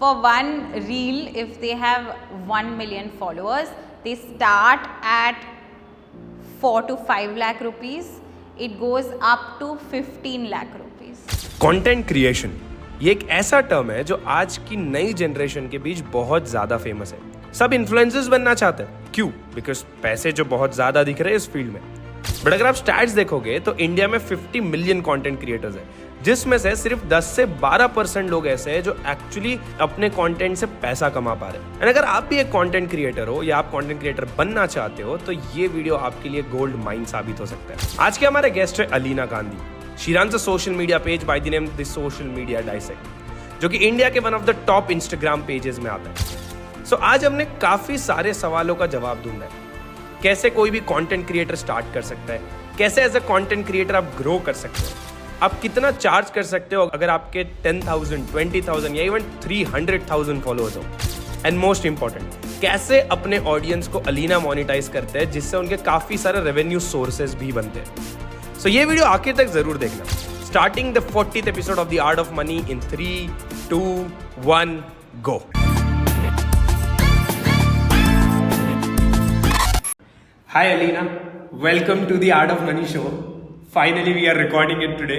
For one reel, if they have 1 million followers, they start at 4 to 5 lakh rupees. It goes up to 15 lakh rupees. Content creation ये एक ऐसा term है जो आज की नई जनरेशन के बीच बहुत ज्यादा फेमस है. सब इन्फ्लुएंसर्स बनना चाहते हैं. क्यों? बिकॉज पैसे जो बहुत ज्यादा दिख रहे हैं इस फील्ड में. बट अगर आप स्टैट्स देखोगे तो इंडिया में 50 मिलियन कंटेंट क्रिएटर्स हैं, जिसमें से सिर्फ 10 से 12% लोग ऐसे हैं जो एक्चुअली अपने कंटेंट से पैसा कमा पा रहे हैं. एंड अगर आप भी एक कंटेंट क्रिएटर हो या आप कंटेंट क्रिएटर बनना चाहते हो तो ये वीडियो आपके लिए गोल्ड माइन साबित हो सकता है. आज के हमारे गेस्ट है Alina Gandhi. She runs a social media page by the name the social media dissect, जो कि इंडिया के one of the top Instagram pages में आता है. सो आज हमने काफी सारे सवालों का जवाब ढूंढा है. कैसे कोई भी कंटेंट क्रिएटर स्टार्ट कर सकता है, कैसे एज अ कंटेंट क्रिएटर आप ग्रो कर सकते हो, आप कितना चार्ज कर सकते हो अगर आपके 10,000, 20,000 या इवन 300,000 फॉलोअर्स हो, एंड मोस्ट इंपॉर्टेंट कैसे अपने ऑडियंस को अलीना मोनेटाइज करते हैं जिससे उनके काफी सारे रेवेन्यू सोर्सेज भी बनते हैं. सो ये वीडियो आखिर तक जरूर देखना. Starting the 40th episode of the art of money in 3, 2, 1 go. Hi Alina, welcome to the Art of Money show. Finally we are recording it today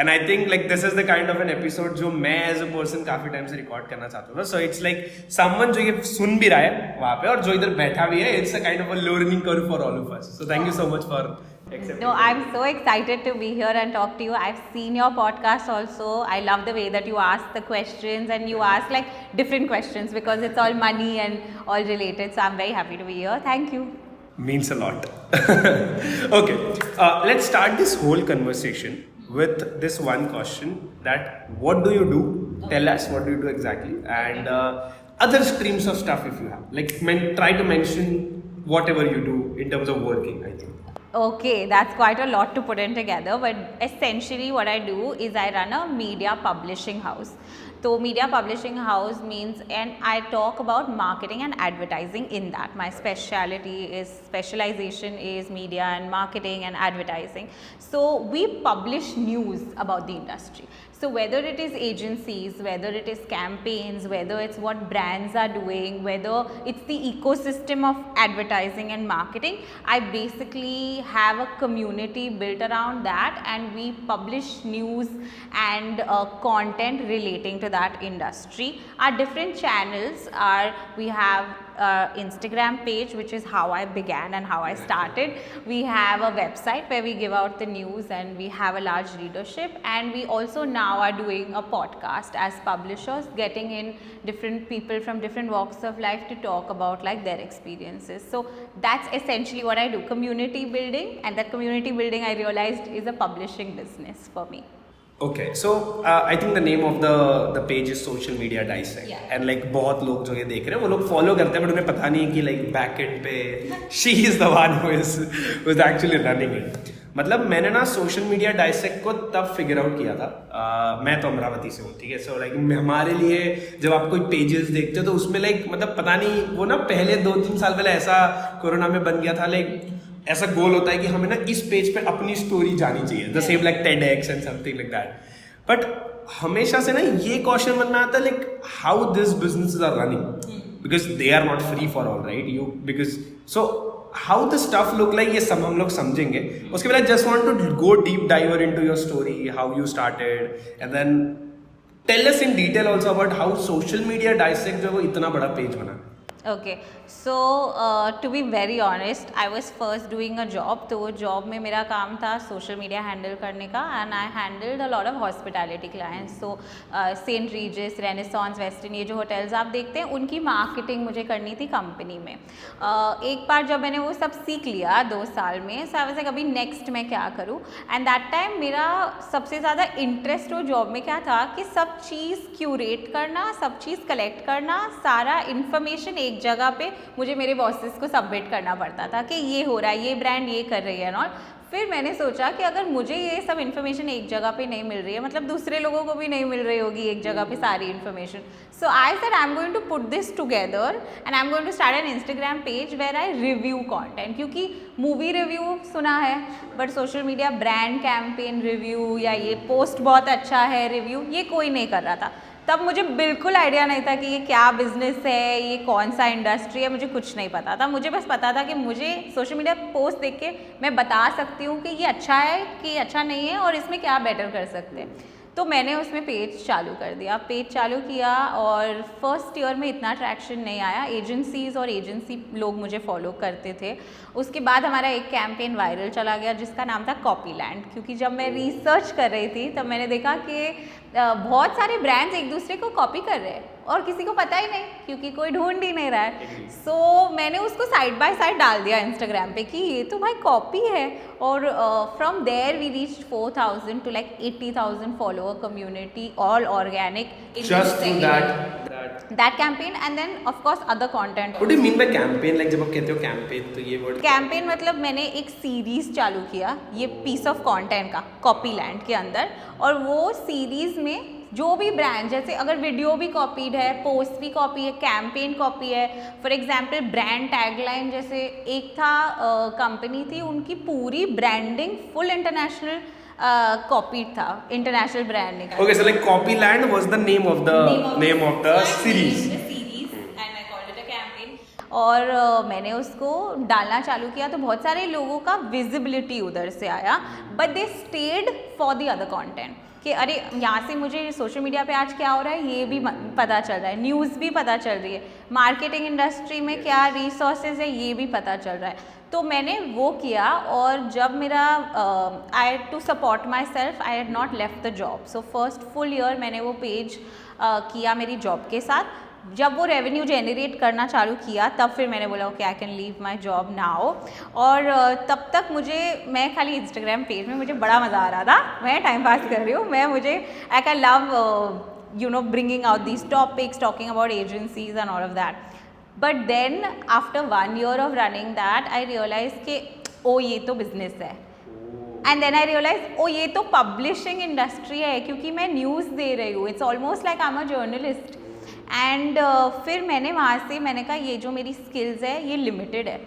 and I think like this is the kind of an episode जो मैं as a person काफी time से record करना चाहता हूँ. So it's like someone जो ये सुन भी रहा है वहाँ पे और जो इधर बैठा भी है, it's a kind of a learning curve for all of us. So thank you so much for accepting. No, I'm so excited to be here and talk to you. I've seen your podcast also. I love the way that you ask the questions and you ask like different questions because it's all money and all related. So I'm very happy to be here. Thank you. Means a lot. Okay, let's start this whole conversation with this one question that what do you do? Tell us what do you do exactly, and other streams of stuff if you have. Like try to mention whatever you do in terms of working, I think. Okay, that's quite a lot to put in together, but essentially what I do is I run a media publishing house. So media publishing house means, and I talk about marketing and advertising in that. My specialization is media and marketing and advertising. So we publish news about the industry. So whether it is agencies, whether it is campaigns, whether it's what brands are doing, whether it's the ecosystem of advertising and marketing, I basically have a community built around that and we publish news and content relating to that industry. Our different channels are, we have Instagram page, which is how I began and how I started. We have a website where we give out the news and we have a large readership, and we also now are doing a podcast as publishers, getting in different people from different walks of life to talk about like their experiences. So that's essentially what I do, community building, and that community building I realized is a publishing business for me. Okay, so I think the name of the page is Social Media Dissect. Yeah. And like बहुत लोग जो ये देख रहे हैं वो लोग follow करते हैं, but उन्हें पता नहीं है कि like back end पे she is the one who is actually running it. मतलब मैंने ना सोशल मीडिया डाइसेक्ट को तब फिगर आउट किया था. मैं तो अमरावती से हूँ, ठीक है. सो लाइक हमारे लिए जब आप कोई पेजेस देखते हो तो उसमें लाइक मतलब पता नहीं वो ना पहले 2-3 साल पहले ऐसा कोरोना में बन गया था, लाइक ऐसा गोल होता है कि हमें ना इस पेज पे अपनी स्टोरी जानी चाहिए, the same like TEDx and something like that. But हमेशा से ना ये क्वेश्चन मन में आता है like how this businesses are running, because they are not free for all, right? You because so how the stuff look like, ये सब हम लोग समझेंगे. उसके बाद I just want to go deep diver into your story, how you started, and then tell us in detail also about how social media dissect जो है वो इतना बड़ा पेज बना. Okay, so to be very honest, I was first doing a job. तो वो job में मेरा काम था सोशल मीडिया हैंडल करने का, and I handled a lot of hospitality clients. So Saint Regis, Renaissance, Westin, ये जो होटल्स आप देखते हैं उनकी मार्केटिंग मुझे करनी थी कंपनी में. एक बार जब मैंने वो सब सीख लिया 2 साल में, सो आई वाज लाइक अभी नेक्स्ट मैं क्या करूँ. एंड दैट टाइम मेरा सबसे ज़्यादा इंटरेस्ट वो जॉब में क्या था कि सब चीज़ क्यूरेट करना, सब चीज़ कलेक्ट करना, सारा इन्फॉर्मेशन एक जगह पे मुझे मेरे बॉसेस को सबमिट करना पड़ता था कि ये हो रहा है, ये ब्रांड ये कर रही है एंड ऑल. फिर मैंने सोचा कि अगर मुझे ये सब इन्फॉर्मेशन एक जगह पे नहीं मिल रही है, मतलब दूसरे लोगों को भी नहीं मिल रही होगी एक जगह पे सारी information. So I said I am going to put this together and I am going to start an Instagram page where I review content. क्योंकि मूवी रिव्यू सुना है, but social media brand campaign review या ये post बहुत अच्छा है review, ये कोई नहीं कर रहा था. तब मुझे बिल्कुल आइडिया नहीं था कि ये क्या बिजनेस है, ये कौन सा इंडस्ट्री है, मुझे कुछ नहीं पता था। मुझे बस पता था कि मुझे सोशल मीडिया पोस्ट देख के मैं बता सकती हूँ कि ये अच्छा है कि अच्छा नहीं है और इसमें क्या बेटर कर सकते हैं। तो मैंने उसमें पेज चालू कर दिया, पेज चालू किया और फर्स्ट ईयर में इतना ट्रैक्शन नहीं आया। एजेंसीज़ और एजेंसी लोग मुझे फॉलो करते थे। उसके बाद हमारा एक कैंपेन वायरल चला गया जिसका नाम था कॉपीलैंड, क्योंकि जब मैं रिसर्च कर रही थी तब मैंने देखा कि बहुत सारे ब्रांड्स एक दूसरे को कॉपी कर रहे हैं और किसी को पता ही नहीं क्योंकि कोई ढूंढ ही नहीं रहा है। सो मैंने उसको साइड बाय साइड डाल दिया इंस्टाग्राम पे कि ये तो भाई कॉपी है। और from there we reach 4,000 to like 80,000 follower community, all organic. Just through that campaign and then of course other content. What do you mean by campaign? Like जब आप कहते हो campaign तो ये word कैंपेन मतलब मैंने एक सीरीज चालू किया ये पीस ऑफ कंटेंट का कॉपीलैंड के अंदर, और वो सीरीज में जो भी ब्रांड, जैसे अगर वीडियो भी कॉपीड है, पोस्ट भी कॉपी है, कैंपेन कॉपी है। फॉर एग्जांपल ब्रांड टैगलाइन, जैसे एक था कंपनी थी उनकी पूरी ब्रांडिंग फुल इंटरनेशनल कॉपीड था, international branding. Okay, so like Copyland was the name of the series. और मैंने उसको डालना चालू किया तो बहुत सारे लोगों का विजिबिलिटी उधर से आया, but they stayed for the other content कि अरे यहाँ से मुझे सोशल मीडिया पे आज क्या हो रहा है ये भी पता चल रहा है, न्यूज़ भी पता चल रही है, मार्केटिंग इंडस्ट्री में क्या रिसोर्सेज है ये भी पता चल रहा है। तो मैंने वो किया और जब मेरा I had to support my self, I had not left the job. So first full year मैंने वो पेज किया मेरी जॉब के साथ। जब वो रेवेन्यू जनरेट करना चालू किया तब फिर मैंने बोला okay I can leave my job now. और तब तक मैं खाली इंस्टाग्राम पेज में मुझे बड़ा मज़ा आ रहा था, मैं टाइम पास कर रही हूँ, मुझे I can love bringing out these topics, talking about agencies and all of that. But then after 1 year of running that I realized कि ओ ये तो बिजनेस है, एंड देन आई रियलाइज ओ ये तो पब्लिशिंग इंडस्ट्री है क्योंकि मैं न्यूज़ दे रही हूँ, it's almost like I am a journalist. And फिर मैंने कहा ये जो मेरी स्किल्स है ये लिमिटेड है,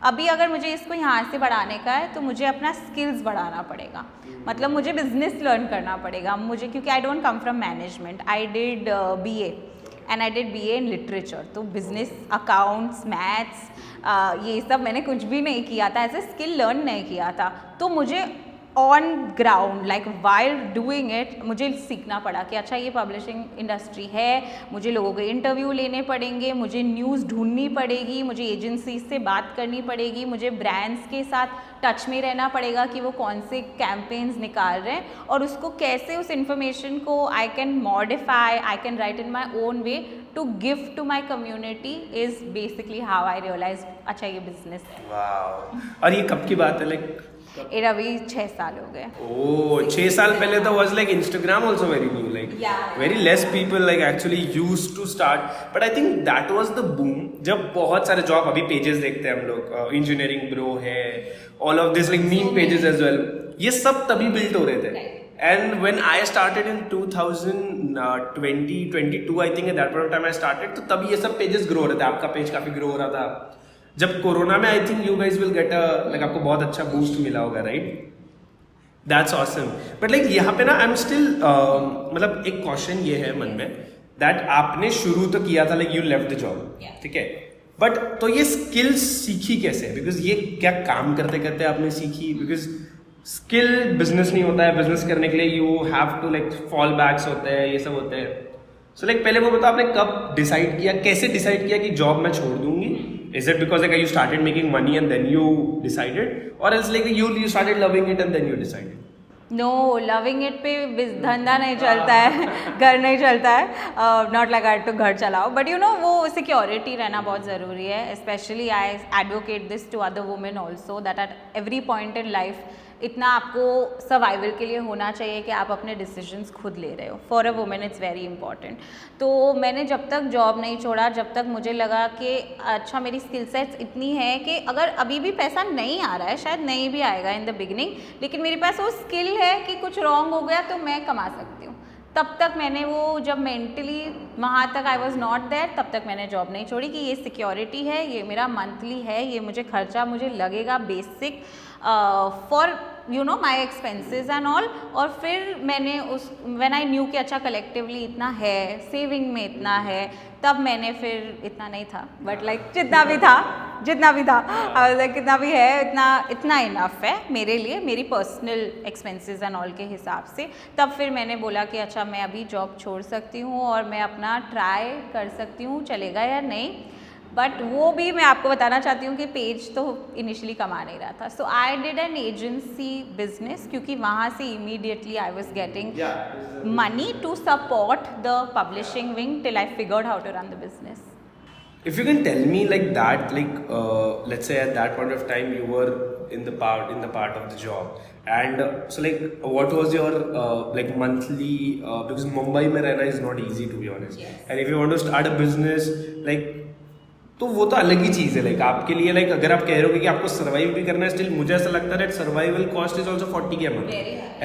अभी अगर मुझे इसको यहाँ से बढ़ाने का है तो मुझे अपना स्किल्स बढ़ाना पड़ेगा, मतलब मुझे बिजनेस लर्न करना पड़ेगा मुझे, क्योंकि I don't come from management, I did BA and I did BA in literature. तो बिजनेस, अकाउंट्स, मैथ्स ये सब मैंने कुछ भी नहीं किया था, ऐसे स्किल लर्न नहीं किया था। तो मुझे on ground like while doing it मुझे सीखना पड़ा कि अच्छा ये पब्लिशिंग इंडस्ट्री है, मुझे लोगों के इंटरव्यू लेने पड़ेंगे, मुझे न्यूज़ ढूंढनी पड़ेगी, मुझे एजेंसी से बात करनी पड़ेगी, मुझे ब्रांड्स के साथ टच में रहना पड़ेगा कि वो कौन से कैंपेन्स निकाल रहे हैं और उसको कैसे उस इंफॉर्मेशन को I can modify, I can write in my own way to give to my community is basically how I realize अच्छा ये बिजनेस है। वाह। और ये कब की बात है? लाइक ये अभी 6 साल हो गए। ओह, 6 साल पहले तो was like Instagram also very new, like very less people like actually used to start, but I think that was the boom जब बहुत सारे जॉब, अभी पेजेस देखते हैं हम लोग, इंजीनियरिंग ब्रो है, all of this like meme pages as well, ये सब तभी बिल्ड हो रहे थे। And when I started in 2022 I think at that point of time I started, तो तभी ये सब पेजेस ग्रो हो रहे थे, आपका पेज काफी ग्रो हो रहा था। जब कोरोना में आई think you guys will get like आपको बहुत अच्छा बूस्ट मिला होगा, right? That's awesome. But like यहाँ पे ना आई एम स्टिल मतलब एक क्वेश्चन ये है मन में दैट आपने शुरू तो किया था like you left the job, ठीक है, बट तो ये स्किल्स सीखी कैसे? बिकॉज ये क्या काम करते करते आपने सीखी? बिकॉज स्किल बिजनेस नहीं होता है, बिजनेस करने के लिए you have to like fallbacks होते हैं, ये सब होते हैं। सो लाइक पहले वो बताओ आपने कब डिसाइड किया, कैसे डिसाइड किया कि जॉब मैं छोड़ दूंगी? Is it because like you started making money and then you decided, or else like you started loving it and then you decided? No, loving it पे धंधा नहीं चलता है, घर नहीं चलता है, नॉट लाइक आई टू घर चलाओ, बट यू नो वो सिक्योरिटी रहना बहुत ज़रूरी है। Specially I advocate this to other women also that at every point in life इतना आपको सर्वाइवल के लिए होना चाहिए कि आप अपने डिसीजंस खुद ले रहे हो। For a women it's very important. तो मैंने जब तक जॉब नहीं छोड़ा, जब तक मुझे लगा कि अच्छा मेरी स्किल सेट्स इतनी है कि अगर अभी भी पैसा नहीं आ रहा है, शायद नहीं भी आएगा इन द बिगिनिंग, लेकिन मेरे पास वो स्किल है कि कुछ रॉन्ग हो गया तो मैं कमा सकती हूँ, तब तक मैंने वो, जब मेंटली वहाँ तक आई वॉज नॉट देयर, तब तक मैंने जॉब नहीं छोड़ी कि ये सिक्योरिटी है, ये मेरा मंथली है, ये मुझे खर्चा मुझे लगेगा basic for you know my expenses and all. और फिर मैंने उस व्हेन आई न्यू कि अच्छा कलेक्टिवली इतना है, सेविंग में इतना है, तब मैंने फिर इतना नहीं था बट लाइक जितना भी था कितना भी है इतना इनफ है मेरे लिए, मेरी पर्सनल एक्सपेंसेस एंड ऑल के हिसाब से। तब फिर मैंने बोला कि अच्छा मैं अभी जॉब छोड़ सकती हूँ और मैं अपना ट्राई कर सकती हूँ चलेगा या नहीं। बट वो भी मैं आपको बताना चाहती हूँ कि पेज तो इनिशियली कमा नहीं रहा था। So I did an agency business, क्योंकि वहाँ से immediately I was getting money to support the publishing wing till I figured how to run the business. If you can tell me like that, like let's say at that point of time you were in the part of the job, and so like what was your like monthly because Mumbai mein rehna is not easy to be honest. Yes. And if you want to start a business like तो वो तो अलग ही चीज़ है like आपके लिए। Like अगर आप कह रहे हो कि आपको सर्वाइव भी करना है, स्टिल मुझे ऐसा लगता है survival cost is also 40K a month,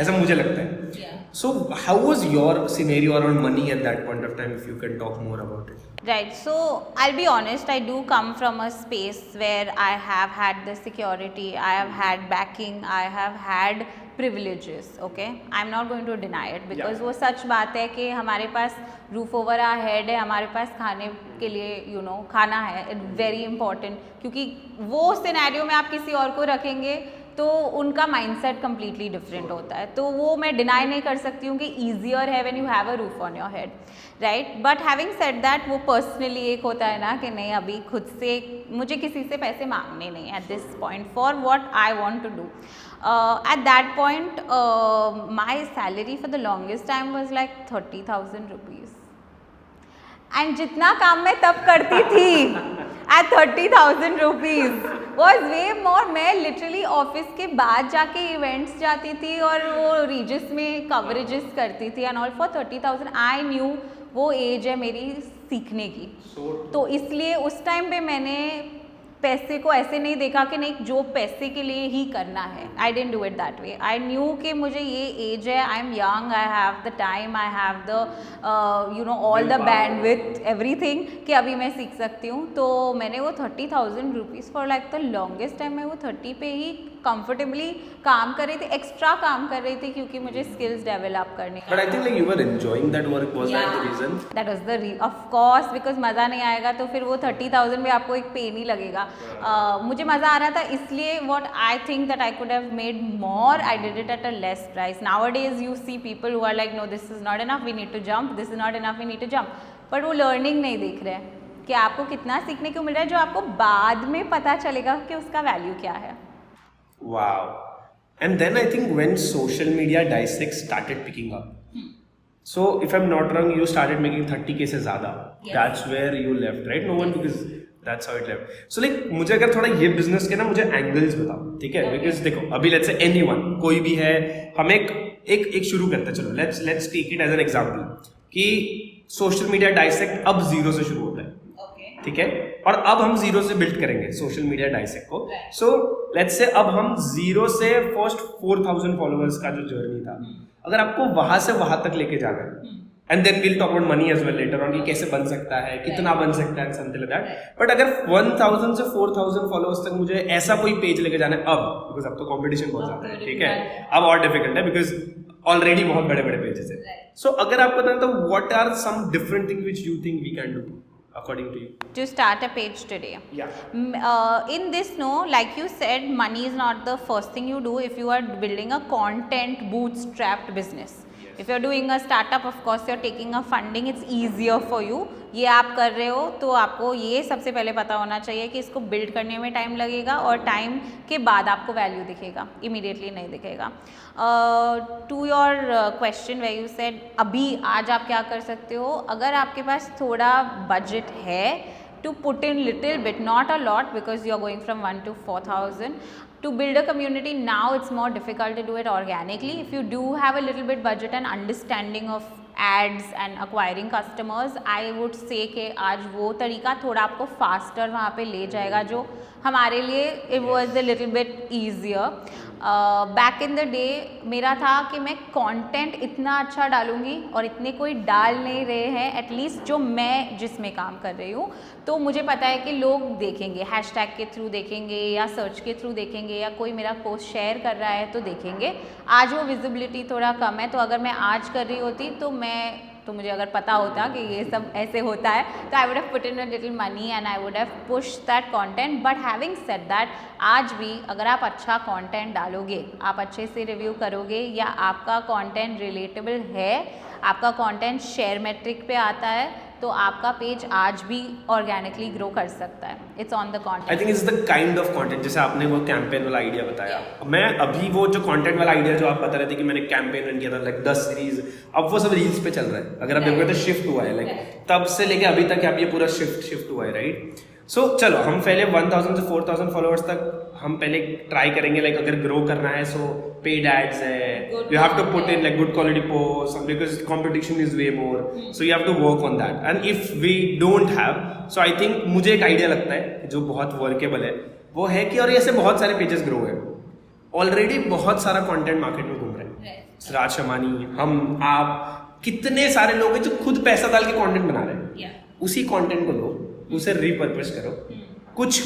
ऐसा मुझे लगता है। So how was your scenario around money at that point of time, if you can talk more about it? Right, so I'll be honest, I do come from a space where I have had the security, I have had backing, I have had privileges, okay? I'm not going to deny it because वो सच बात है कि हमारे पास roof over our head है, हमारे पास खाने के लिए यू नो खाना है, इट्स वेरी इंपॉर्टेंट। क्योंकि वो सिनेरियो में आप किसी और को रखेंगे तो उनका माइंडसेट कम्प्लीटली डिफरेंट होता है, तो वो मैं डिनाई नहीं कर सकती हूँ कि ईजियर है when you have a roof on your head, right. But having said that, वो पर्सनली एक होता है ना कि नहीं अभी खुद से मुझे किसी से पैसे मांगने नहीं at this point for what I want to do. At that point my salary for the longest time was like 30,000 rupees, and जितना काम मैं तब करती थी at 30,000 rupees was way more. मैं लिटरली ऑफिस के बाद जाके इवेंट्स जाती थी और वो रीजस में कवरेजेस करती थी and all for 30,000। I knew वो एज है मेरी सीखने की, तो इसलिए उस टाइम पे मैंने पैसे को ऐसे नहीं देखा कि नहीं जो पैसे के लिए ही करना है। I didn't do it that way. I knew कि मुझे ये एज है, I am young, I have the time, I have the you know all the bandwidth everything कि अभी मैं सीख सकती हूँ। तो मैंने वो 30,000 rupees for like the longest time मैं वो 30 पे ही कंफर्टेबली काम कर रही थी, एक्स्ट्रा काम कर रही थी क्योंकि मुझे स्किल्स डेवलप करने। But I think like you were enjoying that work, was that the reason? That was the of course, because मज़ा नहीं आएगा तो फिर वो 30,000 में आपको एक पे नहीं लगेगा। मुझे मज़ा आ रहा था, इसलिए what I think that I could have made more, I did it at a less price. Nowadays you see people who are like no this is not enough, we need to jump, this is not enough, we need to jump. But वो learning नहीं देख रहे हैं कि आपको कितना सीखने को मिल रहा है, जो आपको बाद में पता चलेगा कि उसका वैल्यू क्या है। Wow. And then I think when social media dissect started picking up, so if I'm not wrong, you started making 30K से ज़्यादा. Yes. That's where you left, right? No one, because that's how it left. So like मुझे अगर थोड़ा ये business के ना मुझे angles बताओ, ठीक है? Because देखो अभी let's say anyone, कोई भी है, हम एक शुरू करते हैं, चलो let's take it as an example कि social media dissect अब जीरो से शुरू होता है, ठीक है? और अब हम जीरो से बिल्ड करेंगे सोशल मीडिया डाइसेक्ट को। सो लेट्स से अब हम जीरो से फर्स्ट 4,000 फॉलोअर्स का जो जर्नी था, अगर आपको वहां से वहां तक लेके जाना है, and then will talk about money as well later on कि कैसे बन सकता है, कितना बन सकता है, समथिंग लाइक दैट। बट अगर 1,000 से 4,000 फॉलोअर्स तक मुझे ऐसा कोई पेज लेके जाना है अब, बिकॉज अब तो कॉम्पिटिशन बहुत ज्यादा है, ठीक है? अब और डिफिकल्ट है बिकॉज ऑलरेडी बहुत बड़े बड़े पेजेस है। सो अगर आपको बताना तो what are some different thing which you think we can do according to you to start a page today? In this, no, like you said, money is not the first thing you do if you are building a content bootstrapped business. If you're doing a startup, of course you're taking a funding, it's easier for you. ये आप कर रहे हो तो आपको ये सबसे पहले पता होना चाहिए कि इसको बिल्ड करने में टाइम लगेगा और टाइम के बाद आपको वैल्यू दिखेगा, इमीडिएटली नहीं दिखेगा। To your question way you said अभी आज आप क्या कर सकते हो, अगर आपके पास थोड़ा बजट है to put in little bit, not a lot, because you are going from 1 to 4,000. To build a community now, it's more difficult to do it organically. If you do have a little bit budget and understanding of ads and acquiring customers, I would say कि आज वो तरीका थोड़ा आपको faster वहाँ पे ले जाएगा, जो हमारे लिए it was a little bit easier. Back in the day मेरा था कि मैं कंटेंट इतना अच्छा डालूंगी और इतने कोई डाल नहीं रहे हैं, एटलीस्ट जो मैं जिसमें काम कर रही हूँ, तो मुझे पता है कि लोग देखेंगे, हैशटैग के थ्रू देखेंगे या सर्च के थ्रू देखेंगे या कोई मेरा पोस्ट शेयर कर रहा है तो देखेंगे। आज वो विजिबिलिटी थोड़ा कम है, तो अगर मैं आज कर रही होती तो मुझे अगर पता होता कि ये सब ऐसे होता है तो I would have put in a little money and I would have push that content. But having said that, आज भी अगर आप अच्छा कंटेंट डालोगे, आप अच्छे से रिव्यू करोगे या आपका कंटेंट रिलेटेबल है, आपका कंटेंट शेयर मेट्रिक पे आता है, तो आपका पेज आज भी ऑर्गेनिकली ग्रो कर सकता है। It's on the content. I think it's the kind of content, जैसे आपने वो कैंपेन वाला आइडिया बताया, मैं अभी वो जो कंटेंट वाला आइडिया जो आप बता रहे थे कि मैंने कैंपेन रन किया था लाइक 10 सीरीज, अब वो सब रील्स पे चल रहा है। अगर आप देखोगे तो शिफ्ट हुआ है, लाइक तब से लेके अभी तक आप ये पूरा शिफ्ट हुआ है, राइट? सो चलो हम पहले 1000 से 4000 फॉलोअर्स तक हम पहले ट्राई करेंगे। लाइक अगर ग्रो करना है सो पेड एड्स है, you have to put in like good quality post because competition is way more, so you have to work on that. And if we don't have, so I think मुझे एक idea लगता है जो बहुत workable है, वो है कि और ऐसे बहुत सारे पेजेस ग्रो है ऑलरेडी, बहुत सारा कंटेंट मार्केट में घूम रहे हैं। राज शमानी, हम, आप, कितने सारे लोग हैं जो खुद पैसा डाल के कंटेंट बना रहे हैं। उसी कंटेंट को लो, उसे रिपर्पस करो, कुछ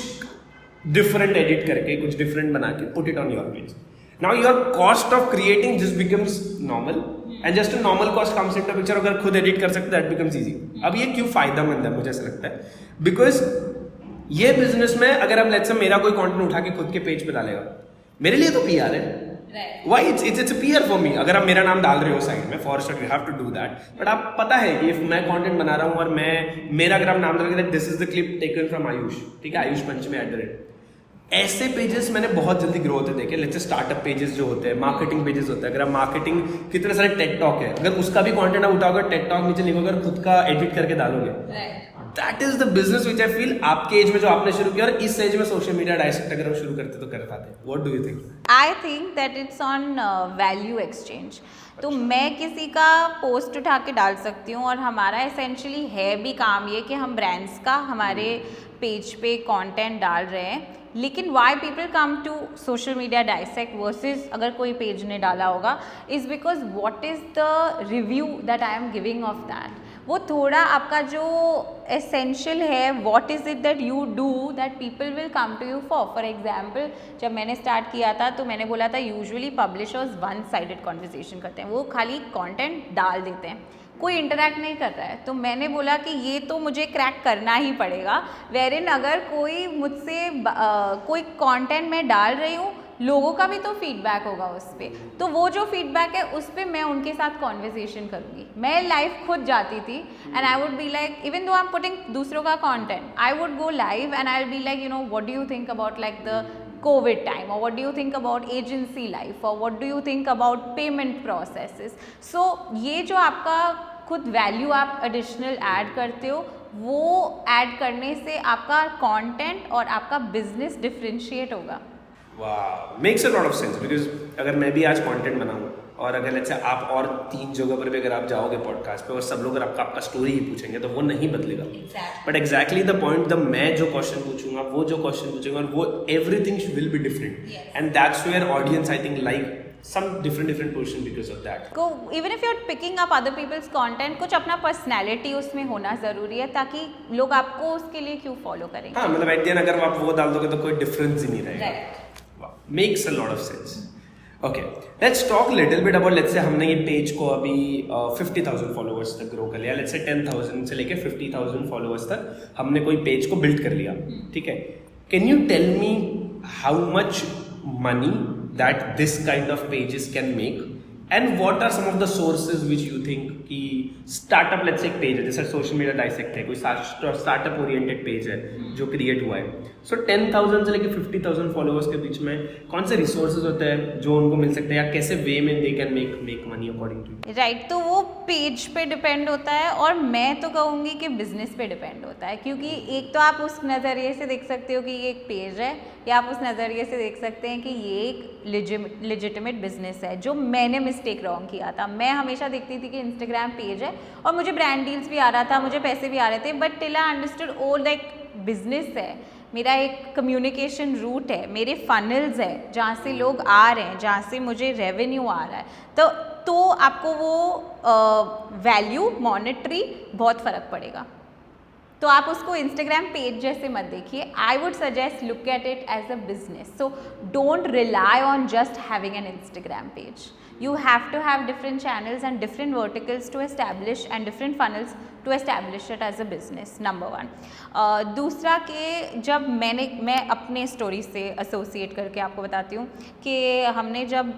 डिफरेंट एडिट करके, कुछ डिफरेंट बना के put it on your page. Now your cost of creating just becomes normal and just a normal cost comes into picture. अगर खुद एडिट कर सकते दैट बिकम्स इजी। अब ये क्यों फायदेमंद है मुझे ऐसा लगता है, बिकॉज ये बिजनेस में अगर हम लेट्स से मेरा कोई कंटेंट उठा के खुद के पेज पे डालेगा, मेरे लिए तो पीआर है, Why it's a PR for me। अगर आप मेरा नाम डाल रहे हो साइड में, for sure you have to do that. But आप पता है कि मैं कंटेंट बना रहा हूँ और मेरा अगर आप नाम डालोगे this is the clip taken from Ayush, ठीक है, आयुष पंचमी @ ऐसे पेजेस मैंने बहुत जल्दी ग्रो होते देखे। लेट्स से स्टार्टअप पेजेस जो होते हैं, मार्केटिंग पेजेस होते हैं, अगर आप मार्केटिंग, कितने सारे टेक टॉक है, अगर उसका भी कंटेंट आप उठाओगे, टेक टॉक नीचे लिखोगे और खुद का एडिट करके डालोगे, that is the business which I feel आपके एज में जो आपने शुरू किया और इस एज में सोशल मीडिया डायसेक्ट अगर हम शुरू करते तो कर पाते। What do you think? I think that it's on value exchange. तो मैं किसी का पोस्ट उठा के डाल सकती हूँ और हमारा एसेंशियली है भी काम ये कि हम ब्रांड्स का हमारे पेज पे कंटेंट डाल रहे हैं, लेकिन why people come to social media dissect versus अगर कोई पेज ने डाला होगा is because what is the review that I am giving of that. वो थोड़ा आपका जो एसेंशियल है, what is it that you do that people will come to you for example जब मैंने स्टार्ट किया था तो मैंने बोला था usually publishers one sided conversation करते हैं, वो खाली कंटेंट डाल देते हैं, कोई इंटरैक्ट नहीं कर रहा है। तो मैंने बोला कि ये तो मुझे क्रैक करना ही पड़ेगा, वेरिन अगर कोई मुझसे कोई कंटेंट मैं डाल रही हूँ, लोगों का भी तो फीडबैक होगा उस पर, तो वो जो फीडबैक है उस पर मैं उनके साथ कॉन्वर्सेशन करूँगी। मैं लाइव खुद जाती थी and I would be like, even though I am putting दूसरों का content, I would go live and I will be like, you know, what do you think about like the COVID time, or what do you think about agency life, or what do you think about payment processes। So ये जो आपका खुद value आप additional add करते हो, वो add करने से आपका कंटेंट और आपका बिजनेस डिफरेंशिएट होगा। वाह, makes a lot of sense. Because अगर मैं भी आज कंटेंट बनाऊँ और अगर लेट्स से आप और 3 जगह पर भी अगर आप जाओगे पॉडकास्ट पे और सब लोग अगर आपका स्टोरी ही पूछेंगे तो वो नहीं बदलेगा। बट एग्जैक्टली द पॉइंट, मैं जो क्वेश्चन पूछूंगा, वो जो क्वेश्चन पूछेंगे, और वो everything will be different and that's where audience I think like some different portion because of that। को even if you're picking up other people's content, कुछ अपना पर्सनैलिटी उसमें होना ज़रूरी है ताकि लोग आपको उसके लिए क्यों फॉलो करेंगे। हाँ, मतलब एट द एंड अगर आप वो डाल दोगे तो कोई डिफरेंस ही नहीं रहेगा। Makes a lot of sense. Okay, let's talk little bit about, let's say हमने ये पेज को अभी 50,000 फॉलोअर्स तक ग्रो कर लिया, लेट्स से 10,000 से लेके 50,000 फॉलोअर्स तक हमने कोई पेज को बिल्ड कर लिया, ठीक है। Can you tell me how much money that this kind of pages can make and what are some of the sources which you think कि startup, let's say एक पेज है जैसे सोशल मीडिया डायसेक्ट है, कोई startup oriented page है जो create हुआ है, सो 10,000 से लेके 50,000 फॉलोअर्स के बीच में कौन से रिसोर्सेज होते हैं जो उनको मिल सकते हैं या कैसे वे में they can make money according to? Right, तो वो पेज पे डिपेंड होता है और मैं तो कहूँगी कि बिजनेस पे डिपेंड होता है, क्योंकि एक तो आप उस नज़रिए से देख सकते हो कि ये एक पेज है, या आप उस नज़रिए से देख सकते हैं कि ये एक लेजिटिमेट बिजनेस है। जो मैंने मिस मिस्टेक रॉन्ग किया था। मैं हमेशा देखती थी कि इंस्टाग्राम पेज है और मुझे ब्रांड डील्स भी आ रहा था, मुझे पैसे भी आ रहे थे, but till I understood oh like business है, मेरा एक कम्युनिकेशन रूट है, मेरे फनल्स है जहाँ से लोग आ रहे हैं, जहाँ से मुझे रेवेन्यू आ रहा है, तो आपको वो वैल्यू मॉनेटरी बहुत फ़र्क पड़ेगा। तो आप उसको इंस्टाग्राम पेज जैसे मत देखिए। I would suggest look at it as a business. So don't rely on just having an Instagram page. You have to have different channels and different verticals to establish and different funnels to establish it as a business. Number 1. दूसरा कि जब मैं अपने story से associate करके आपको बताती हूँ कि हमने जब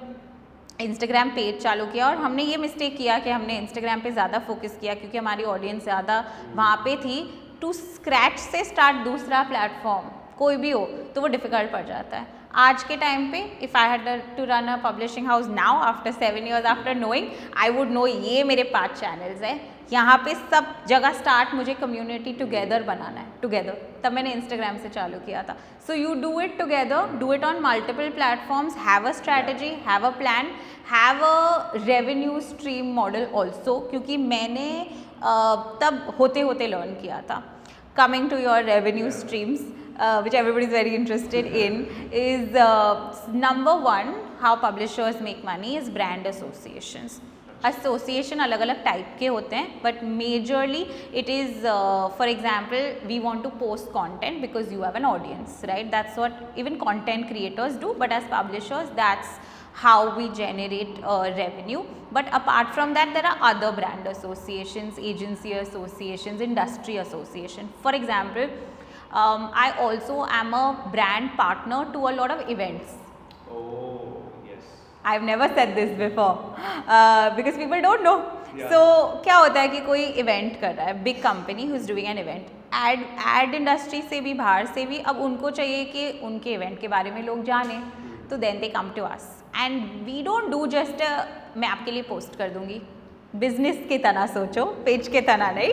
इंस्टाग्राम पेज चालू किया और हमने ये मिस्टेक किया कि हमने इंस्टाग्राम पे ज़्यादा फोकस किया क्योंकि हमारी ऑडियंस ज़्यादा वहाँ पे थी। टू स्क्रैच से स्टार्ट दूसरा प्लेटफॉर्म कोई भी हो तो वो डिफ़िकल्ट पड़ जाता है। आज के टाइम पे if I had to run a publishing house now after 7 years after knowing, I would know ये मेरे 5 चैनल्स हैं, यहाँ पे सब जगह स्टार्ट मुझे कम्युनिटी टुगेदर बनाना है, टुगेदर। तब मैंने इंस्टाग्राम से चालू किया था। So you do it together, do it on multiple platforms, have a strategy, have a plan, have a revenue stream model also, क्योंकि मैंने तब होते होते लर्न किया था। Coming to your revenue streams, which everybody is very interested in, is number 1, how publishers make money is brand associations. Association अलग अलग type के होते हैं, but majorly it is for example we want to post content because you have an audience, right? That's what even content creators do, but as publishers that's how we generate revenue. But apart from that, there are other brand associations, agency associations, industry association. For example, I also am a brand partner to a lot of events. Oh, yes. I've never said this before because people don't know. Yeah. So क्या होता है कि कोई event कर रहा है, big company who is doing an event, ad industry से भी बाहर से भी, अब उनको चाहिए कि उनके इवेंट के बारे में लोग जाने, तो then they come to us and we don't do just मैं आपके लिए पोस्ट कर दूंगी, बिजनेस की तरह सोचो, पेज के तरह नहीं।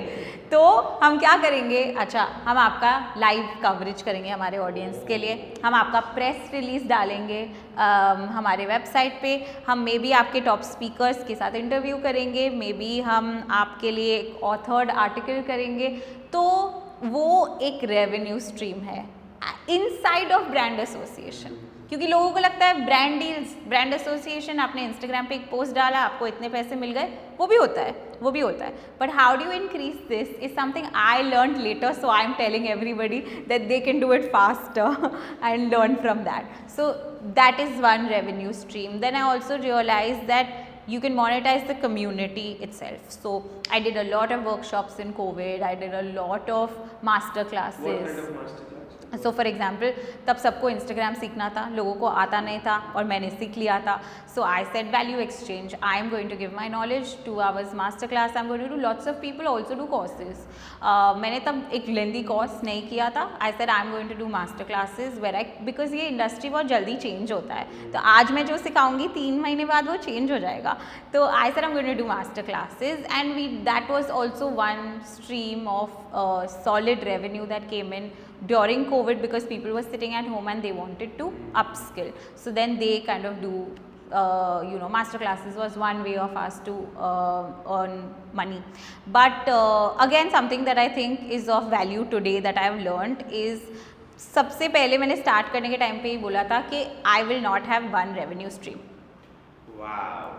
तो हम क्या करेंगे, अच्छा हम आपका लाइव कवरेज करेंगे हमारे ऑडियंस के लिए, हम आपका प्रेस रिलीज डालेंगे हमारे वेबसाइट पे, हम मे बी आपके टॉप स्पीकर्स के साथ इंटरव्यू करेंगे, मे बी हम आपके लिए एक ऑथर्ड आर्टिकल करेंगे। तो वो एक रेवेन्यू स्ट्रीम है इनसाइड ऑफ ब्रांड एसोसिएशन, क्योंकि लोगों को लगता है ब्रांड डील्स, ब्रांड एसोसिएशन, आपने इंस्टाग्राम पे एक पोस्ट डाला, आपको इतने पैसे मिल गए, वो भी होता है, वो भी होता है। But how do you increase this is something I learn later, so I am telling everybody that they can do it faster and learn from that. So that is one revenue stream. Then I also realize that you can monetize the community itself. So I did a lot of workshops in COVID, I did a lot of master classes. What kind of master class? So for example तब सबको Instagram सीखना था, लोगों को आता नहीं था और मैंने सीख लिया था। So I said value exchange, I am going to give my knowledge, 2 hours master class, I am going to do, lots of people also do courses. मैंने तब एक लेंदी कोर्स नहीं किया था, I said I am going to do master classes where I, because ये industry बहुत जल्दी change होता है, तो आज मैं जो सिखाऊंगी 3 महीने बाद वो चेंज हो जाएगा। तो I said I am going to do master classes and we that was also one stream of solid revenue that came in during COVID because people were sitting at home and they wanted to upskill. So then they kind of do, master classes was one way of us to earn money. But again, something that I think is of value today that I have learned is, सबसे पहले मैंने start करने के time पे ही बोला था कि I will not have one revenue stream.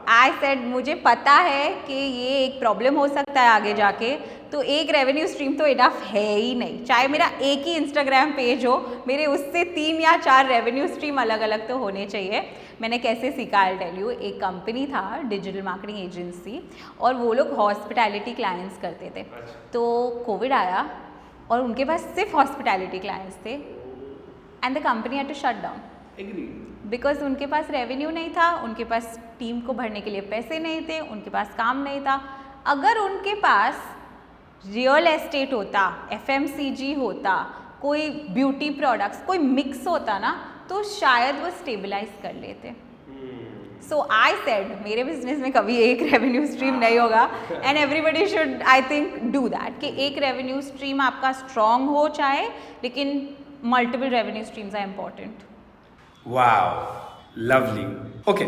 I said मुझे पता है कि ये एक प्रॉब्लम हो सकता है आगे जाके, तो एक रेवेन्यू स्ट्रीम तो इनफ है ही नहीं, चाहे मेरा एक ही इंस्टाग्राम पेज हो, मेरे उससे 3 या 4 रेवेन्यू स्ट्रीम अलग अलग तो होने चाहिए। मैंने कैसे सीखा, आई टेल यू। एक कंपनी था, डिजिटल मार्केटिंग एजेंसी, और वो लोग हॉस्पिटैलिटी क्लाइंट्स करते थे। तो कोविड आया और उनके पास सिर्फ हॉस्पिटैलिटी क्लाइंट्स थे and the company had to shut down because उनके पास रेवेन्यू नहीं था, उनके पास टीम को भरने के लिए पैसे नहीं थे, उनके पास काम नहीं था। अगर उनके पास रियल एस्टेट होता, FMCG होता, कोई ब्यूटी प्रोडक्ट्स, कोई मिक्स होता ना, तो शायद वो स्टेबलाइज कर लेते। सो आई सेड मेरे बिजनेस में कभी एक रेवेन्यू स्ट्रीम नहीं होगा and everybody should I think do that, कि एक रेवेन्यू स्ट्रीम आपका स्ट्रॉन्ग हो चाहे, लेकिन multiple revenue streams are important. Wow, lovely okay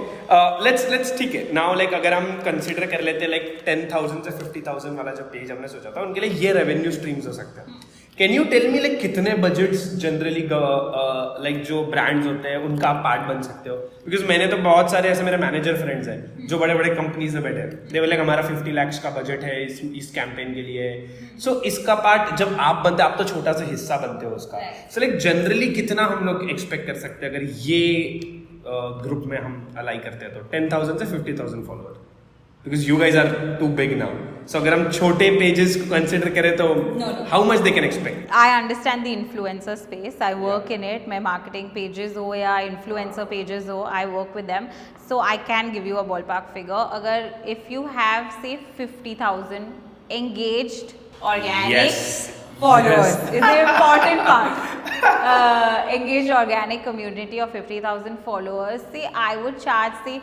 let's ठीक है नाउ लाइक अगर हम कंसिडर कर लेते हैं लाइक 10,000 से 50,000 वाला जो पेज हमने सोचा था उनके लिए ये रेवेन्यू स्ट्रीम्स हो सकते हैं. Can you tell me like कितने बजट्स जनरली लाइक जो ब्रांड्स होते हैं उनका आप पार्ट बन सकते हो? बिकॉज मैंने तो बहुत सारे ऐसे मेरे मैनेजर फ्रेंड्स हैं जो बड़े बड़े कंपनीज में बैठे हैं. दे बोले हमारा 50 lakhs का बजट है इस कैंपेन के लिए. सो इसका पार्ट जब आप बनते आप तो छोटा सा हिस्सा बनते हो उसका. सो लाइक जनरली कितना हम लोग एक्सपेक्ट कर सकते हैं अगर ये ग्रुप में हम अलाई करते हैं तो 10,000 से 50,000 follower? Because you guys are too big now. So अगर हम छोटे पेजेस को कंसिडर करें तो how much they can expect? I understand the influencer space. I work in it. My marketing pages हो या influencer pages हो, I work with them. So I can give you a ballpark figure. अगर if you have say 50,000 engaged organic Yes. followers Yes. is the important part. Engaged organic community of 50,000 followers. Say I would charge say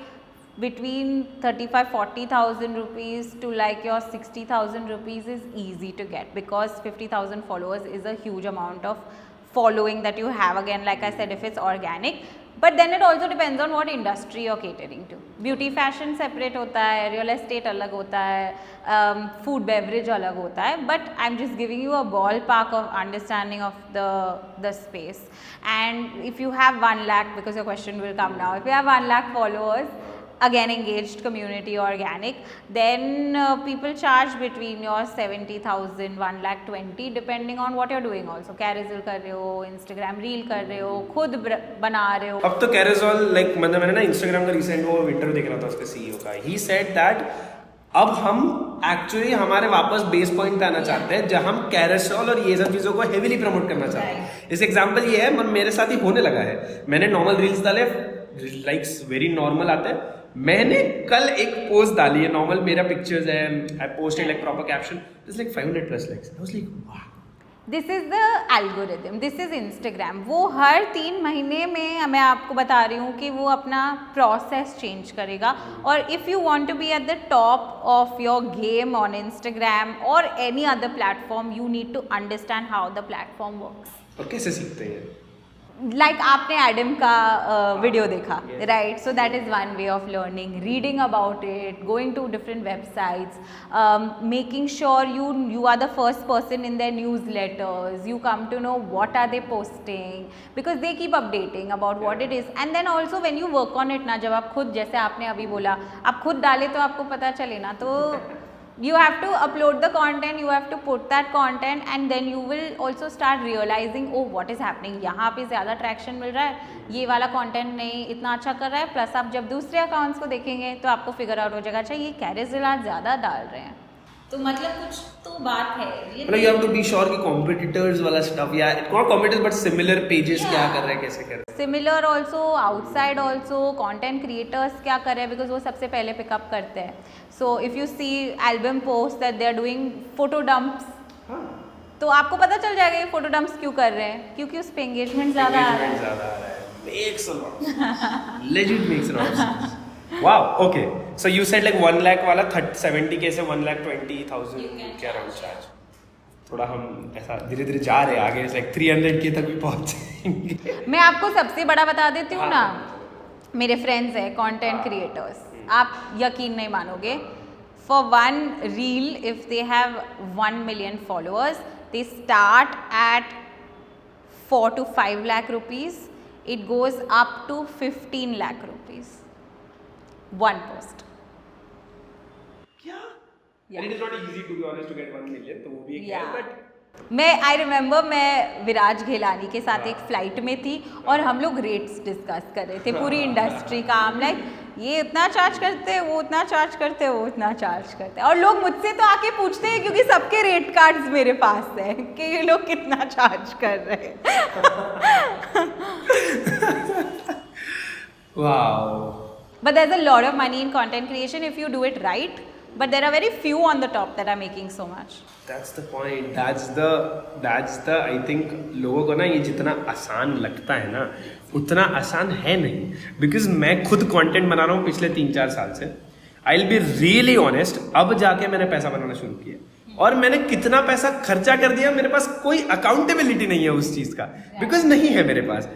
between 35-40,000 rupees to like your 60,000 rupees is easy to get because 50,000 followers is a huge amount of following that you have. Again, like I said, if it's organic, but then it also depends on what industry you're catering to. Beauty fashion separate होता है, real estate अलग होता है, food beverage अलग होता है, but I'm just giving you a ballpark of understanding of the space. And if you have 1 lakh, because your question will come now, if you have 1 lakh followers, again engaged community organic, then people charge between your 70,000 1,20,000 depending on what you're doing. Also carousel कर रहे हो, Instagram reel कर रहे हो, खुद बना रहे हो. अब तो कैरोसेल लाइक मतलब मैंने ना इंस्टाग्राम का रिसेंट वो इंटरव्यू देख रहा था उसके सीईओ का. ही सेड दैट अब हम एक्चुअली हमारे वापस बेस पॉइंट पे आना चाहते हैं जहां हम कैरोसेल और ये सब चीजों को हेवीली प्रमोट करना चाहते हैं. इस एग्जांपल ये है मेरे साथ ही होने लगा है. मैंने नॉर्मल रील्स डाले, लाइक्स वेरी नॉर्मल आते हैं. मैंने कल एक पोस्ट डाली है नॉर्मल, मेरा पिक्चर्स है, I posted like proper caption, it's like 500 plus likes. I was like वाह. This is the algorithm, this is Instagram. वो हर 3 महीने में मैं आपको बता रही हूँ कि वो अपना प्रोसेस चेंज करेगा. और if you want to be at the top of your game on Instagram और any other platform, you need to understand how the platform works. तो कैसे सीखते हैं? लाइक आपने एडम का वीडियो देखा, right? So that is one way of learning. Reading about it, going to different websites, making sure you are the first person in their newsletters, you come to know what are they posting because they keep updating about what it is. And then also when you work on it ना, जब आप खुद, जैसे आपने अभी बोला, आप खुद डाले तो आपको पता चले ना, तो you have to upload the content, you have to put that content, and then you will also start realizing, oh what is happening, यहाँ पे ज़्यादा traction मिल रहा है, ये वाला content नहीं इतना अच्छा कर रहा है. प्लस आप जब दूसरे अकाउंट्स को देखेंगे तो आपको फिगर आउट हो जाएगा, अच्छा ये कैरोसेल आज ज़्यादा डाल रहे हैं, तो मतलब कुछ तो बात है. मतलब you have to be sure कि competitors वाला stuff या not competitors but similar pages क्या कर रहे हैं, कैसे कर रहे हैं. Similar also, outside also, content creators क्या कर रहे हैं, because वो सबसे पहले पिकअप करते हैं. So if you see album posts that they are doing photo dumps, तो आपको पता चल जाएगा ये फोटो डंप्स क्यों कर रहे हैं, क्योंकि उस पे एंगेजमेंट ज़्यादा आ रहा है. Makes a lot of sense. Legit makes a lot of sense. Wow, okay. So you said like 1 lakh वाला 70K से 1,20,000 के अराउंड चार्ज. थोड़ा हम ऐसा धीरे धीरे जा रहे हैं आगे, लाइक 300K तक भी पहुंच जाएंगे. मैं आपको सबसे बड़ा बता देती हूँ ना, मेरे फ्रेंड्स हैं कंटेंट क्रिएटर्स, आप यकीन नहीं मानोगे. For 1 reel if they have 1 million followers, they start at 4 to 5 lakh rupees. It goes up to 15 lakh rupees. One post. क्या? And it is not easy to be honest to get 1 million, तो वो भी एक है, but I remember मैं विराज घेलानी के साथ एक फ्लाइट में थी और हम लोग रेट्स डिस्कस कर रहे थे पूरी इंडस्ट्री का. हम लाइक ये इतना चार्ज करते हैं, वो उतना चार्ज करते हैं, वो उतना चार्ज करते हैं, और लोग मुझसे तो आके पूछते हैं क्योंकि सबके रेट कार्ड्स मेरे पास है कि ये लोग कितना चार्ज कर रहे हैं. wow. But there's a lot of money in content creation if you do it right. But there are very few on the top that are making so much. That's the point. That's the I think लोगों को ना ये जितना आसान लगता है ना उतना आसान है नहीं. Because मैं खुद कंटेंट बना रहा हूँ पिछले 3-4 साल से. I'll be really honest. अब जाके मैंने पैसा बनाना शुरू किया और मैंने कितना पैसा खर्चा कर दिया, मेरे पास कोई अकाउंटेबिलिटी नहीं है उस चीज़ का. Because नहीं है मेरे पास.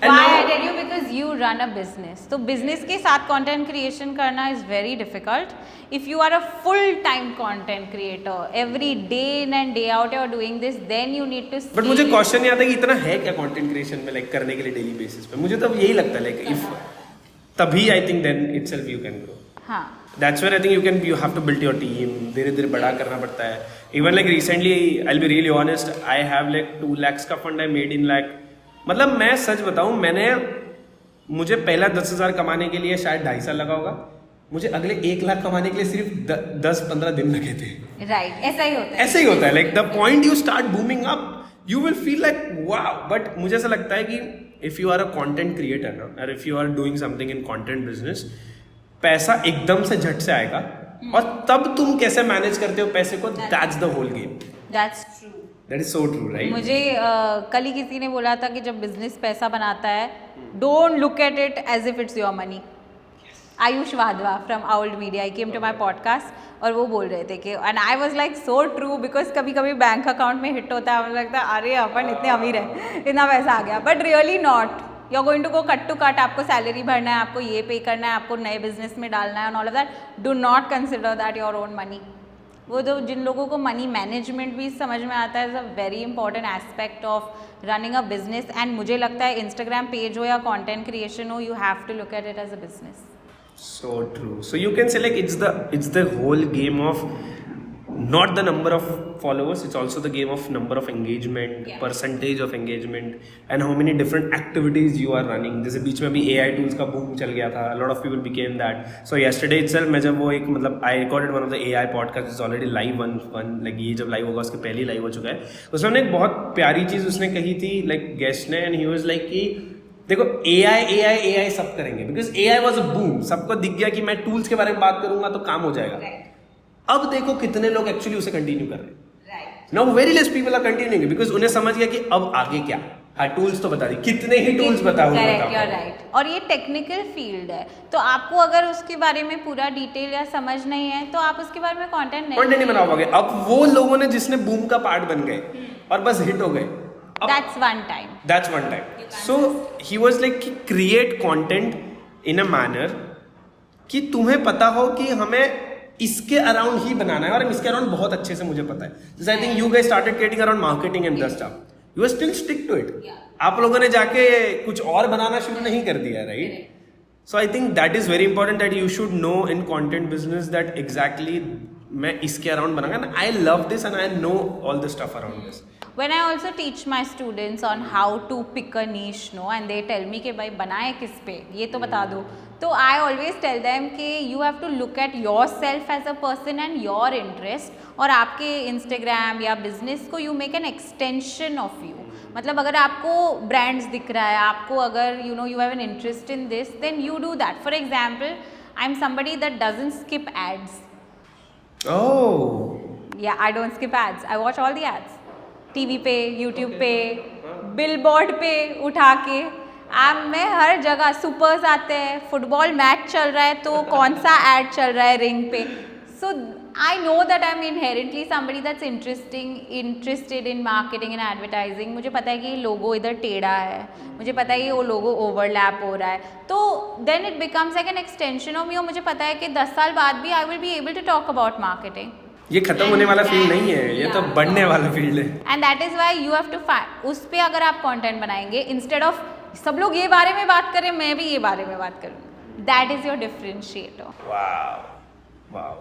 And Why now- I tell you, because you run a business. तो business के साथ content creation करना is very difficult. If you are a full-time content creator, every day in and day out you are doing this, then you need to. But मुझे question ये आता है कि इतना है क्या कंटेंट क्रिएशन में, लाइक करने के लिए डेली बेसिस पे? मुझे तो यही लगता है, लाइक इफ तभी I think then itself you can grow. हाँ. That's where I think you have to build your team. धीरे धीरे बड़ा करना पड़ता है. Even like recently, I'll be really honest, I have like 2 lakhs का fund I made in like, मतलब मैं सच बताऊं, मुझे पहला 10,000 कमाने के लिए शायद 2.5 साल लगा होगा. मुझे अगले 1 लाख कमाने के लिए सिर्फ 10-15 दिन लगे थे. Right. ऐसा ही होता है. ऐसे ही होता है. Like the point you start booming up, you will feel like wow. But मुझे ऐसा लगता है कि if you are a content creator ना, और if you are doing something in content business, पैसा एकदम से झट से आएगा. और तब तुम कैसे मैनेज करते हो पैसे को, that's the whole game. That's true. That is so true, right? मुझे कल ही किसी ने बोला था कि जब बिजनेस पैसा बनाता है, don't look at it as if it's your money. Ayush Wadhwa from Owled media, I came to my podcast और वो बोल रहे थे कि, and I was like so true, because कभी कभी बैंक अकाउंट में हिट होता है, मुझे लगता है अरे अपन इतने अमीर है, इतना पैसा आ गया. But really not. You are going to go cut to cut. आपको सैलरी भरना है, आपको ये पे करना है, आपको नए बिजनेस में डालना है, and all of that. Do not consider that your own money. वो तो जिन लोगों को मनी मैनेजमेंट भी समझ में आता है, is a very important aspect of running a business. And मुझे लगता है इंस्टाग्राम पेज हो या कंटेंट क्रिएशन हो, you have to look at it as a business. So true. So you can say like it's the whole game of not the number of followers, it's also the game of number of engagement, Yeah. percentage of engagement, and how many different activities you are running. जैसे बीच में भी AI tools का boom चल गया था, a lot of people became that. So yesterday itself मैं जब वो एक मतलब I recorded one of the AI podcast, it's already live one like ये जब live होगा उसके पहले ही live हो चुका है. उसमें हमने एक बहुत प्यारी चीज़ उसने कही थी like guest ने, and he was like कि देखो AI सब करेंगे, because AI was a boom. सबको दिख गया कि मैं टूल्स के बारे में बात करूंगा तो काम हो जाएगा. अब देखो कितने लोग एक्चुअली उसे कंटिन्यू कर रहे हैं. Now very less people are continuing, because उन्हें समझ गया कि अब आगे क्या. हाँ, टूल्स तो बता दी, कितने ही टूल्स बताओ. Correct, you are right. और ये टेक्निकल फील्ड है, तो आपको अगर उसके बारे में पूरा डिटेल या समझ नहीं है तो आप उसके बारे में कंटेंट नहीं बना पाओगे. अब वो लोगों ने जिसने बूम का पार्ट बन गए और बस हिट हो गए. That's one time. So he was like कि create content in a manner कि तुम्हें पता हो कि हमें इसके अराउंड ही बनाना है, और इसके अराउंड बहुत अच्छे से मुझे पता है. जैसे I think you guys started creating around marketing and the stuff. You are still stick to it. आप लोगों ने जाके कुछ और बनाना शुरू नहीं कर दिया, right? So I think that is very important that you should know in content business that exactly मैं इसके अराउंड बनाऊंगा. I love this and I know all the stuff around this. When I also teach my students on how to pick a niche, no, and they tell me कि भाई बनाए किस पे, ये तो बता दो. तो I always tell them कि you have to look at yourself as a person and your interest, और आपके Instagram या business को you make an extension of you. मतलब अगर आपको brands दिख रहा है, आपको अगर you have an interest in this, then you do that. For example, I'm somebody that doesn't skip ads. Oh. Yeah, I don't skip ads. I watch all the ads. TV पे, YouTube पे, billboard पे उठा के. मैं हर जगह supers आते हैं, football match चल रहा है तो कौन सा एड चल रहा है रिंग पे. So I know that I am inherently somebody that's interested in marketing and advertising. मुझे पता है कि लोगो इधर टेढ़ा है, मुझे पता है कि वो लोगो ओवरलैप हो रहा है, तो then it becomes like an extension of me. और मुझे पता है कि 10 साल बाद भी I will be able to talk about marketing. ये खत्म होने वाला फील्ड नहीं है, ये तो बढ़ने वाला फील्ड है. And that is why you have to find, उस पे अगर आप कंटेंट बनाएंगे, इंस्टेड ऑफ सब लोग ये बारे में बात करें, मैं भी ये बारे में बात करूँ, that is your differentiator. Wow.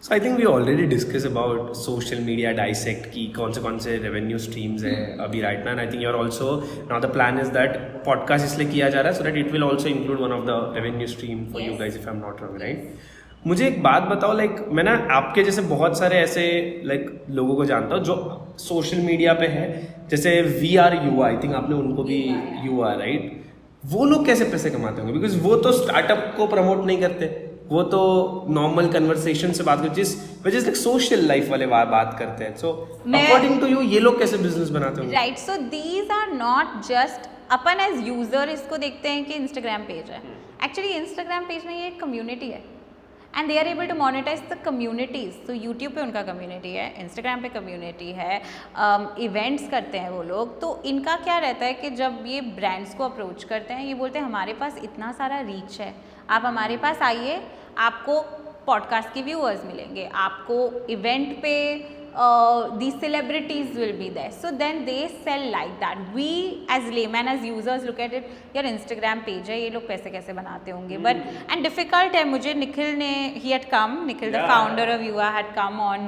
So I think we already discuss about social media dissect की कौन से रेवेन्यू स्ट्रीम्स हैं अभी right now. I think you are also now the plan is that podcast इसलिए किया जा रहा है so that it will also include one of the revenue stream for you guys, if I am not wrong, right? मुझे एक बात बताओ, like मैं ना आपके जैसे बहुत सारे ऐसे लाइक लोगों को जानता हूँ जो सोशल मीडिया पे है, जैसे VR युवा, आई थिंक आपने उनको भी युवा, राइट? वो लोग कैसे पैसे कमाते होंगे? बिकॉज वो तो स्टार्टअप को प्रमोट नहीं करते, वो तो नॉर्मल कन्वर्सेशन से बात करते, जिस वजह से सोशल लाइफ वाले बात करते हैं. सो अकॉर्डिंग टू यू ये लोग कैसे बिजनेस बनाते होंगे? Right, so these are not just, अपन एज यूजर इसको देखते हैं कि इंस्टाग्राम पेज है. एक्चुअली इंस्टाग्राम पेज नहीं, ये एक कम्युनिटी है. And they are able to monetize the communities. तो यूट्यूब पे उनका कम्युनिटी है, इंस्टाग्राम पे कम्युनिटी है, इवेंट्स करते हैं वो लोग. तो इनका क्या रहता है कि जब ये ब्रांड्स को अप्रोच करते हैं, ये बोलते हैं हमारे पास इतना सारा रीच है, आप हमारे पास आइए, आपको पॉडकास्ट के व्यूअर्स मिलेंगे, आपको इवेंट पे these celebrities will be there. So then they sell like that. We as layman, as users look at it, यार Instagram page है, ये लोग पैसे कैसे बनाते होंगे. But and difficult है. मुझे निखिल ने, he had come, Nikhil the founder of Yuva had come on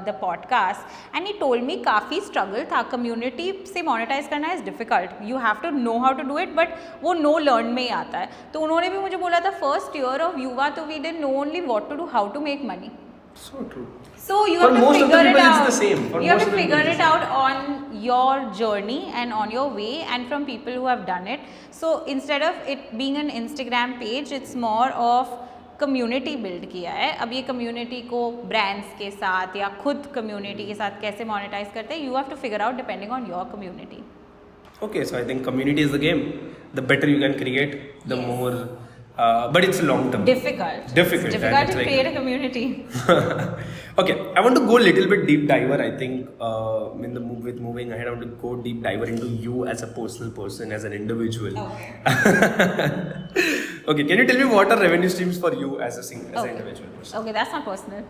the podcast and he told me काफ़ी struggle था. Community से monetize करना is difficult. You have to know how to do it, but वो no learn में ही आता है. तो उन्होंने भी मुझे बोला था first year of Yuva, तो we didn't know only what to do, how to make money. So true. So you For have to most of the figure it people, it's out. the same. For You have most to of the figure people, it out on your journey and on your way, and from people who have done it. So instead of it being an Instagram page, it's more of community build किया है. अब ये community को brands के साथ या खुद community के साथ कैसे मोनेटाइज करते हैं, you have to figure out depending on your community. Okay, so I think community is the game. The better you can create, the more. But it's long term. Difficult. Difficult. It's difficult it's to like- create a community. Okay, I want to go a little bit deep diver. I think in the move with moving ahead, I want to go deep diver into you as a personal person, as an individual. Okay. Okay, can you tell me what are revenue streams for you as a as an individual person? Okay, that's not personal.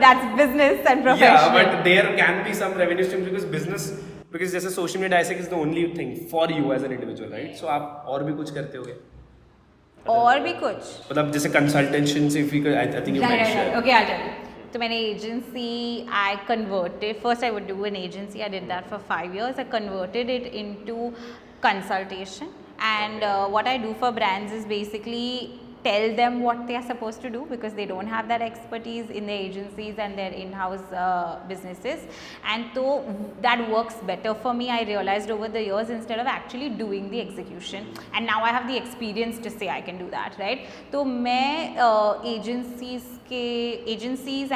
That's business and professional. Yeah, but there can be some revenue streams because जैसे social media ऐसे is the only thing for you as an individual, right? So आप और भी कुछ करते होगे? और भी कुछ. मतलब जैसे consultations, if you could, I think you might share. Okay, I'll tell you. तो मैंने agency, I converted. First, I would do an agency. I did that for 5 years. I converted it into consultation. And what I do for brands is basically tell them what they are supposed to do because they don't have that expertise in their agencies and their in-house businesses. And so that works better for me. I realized over the years instead of actually doing the execution. And now I have the experience to say I can do that, right? तो मैं agencies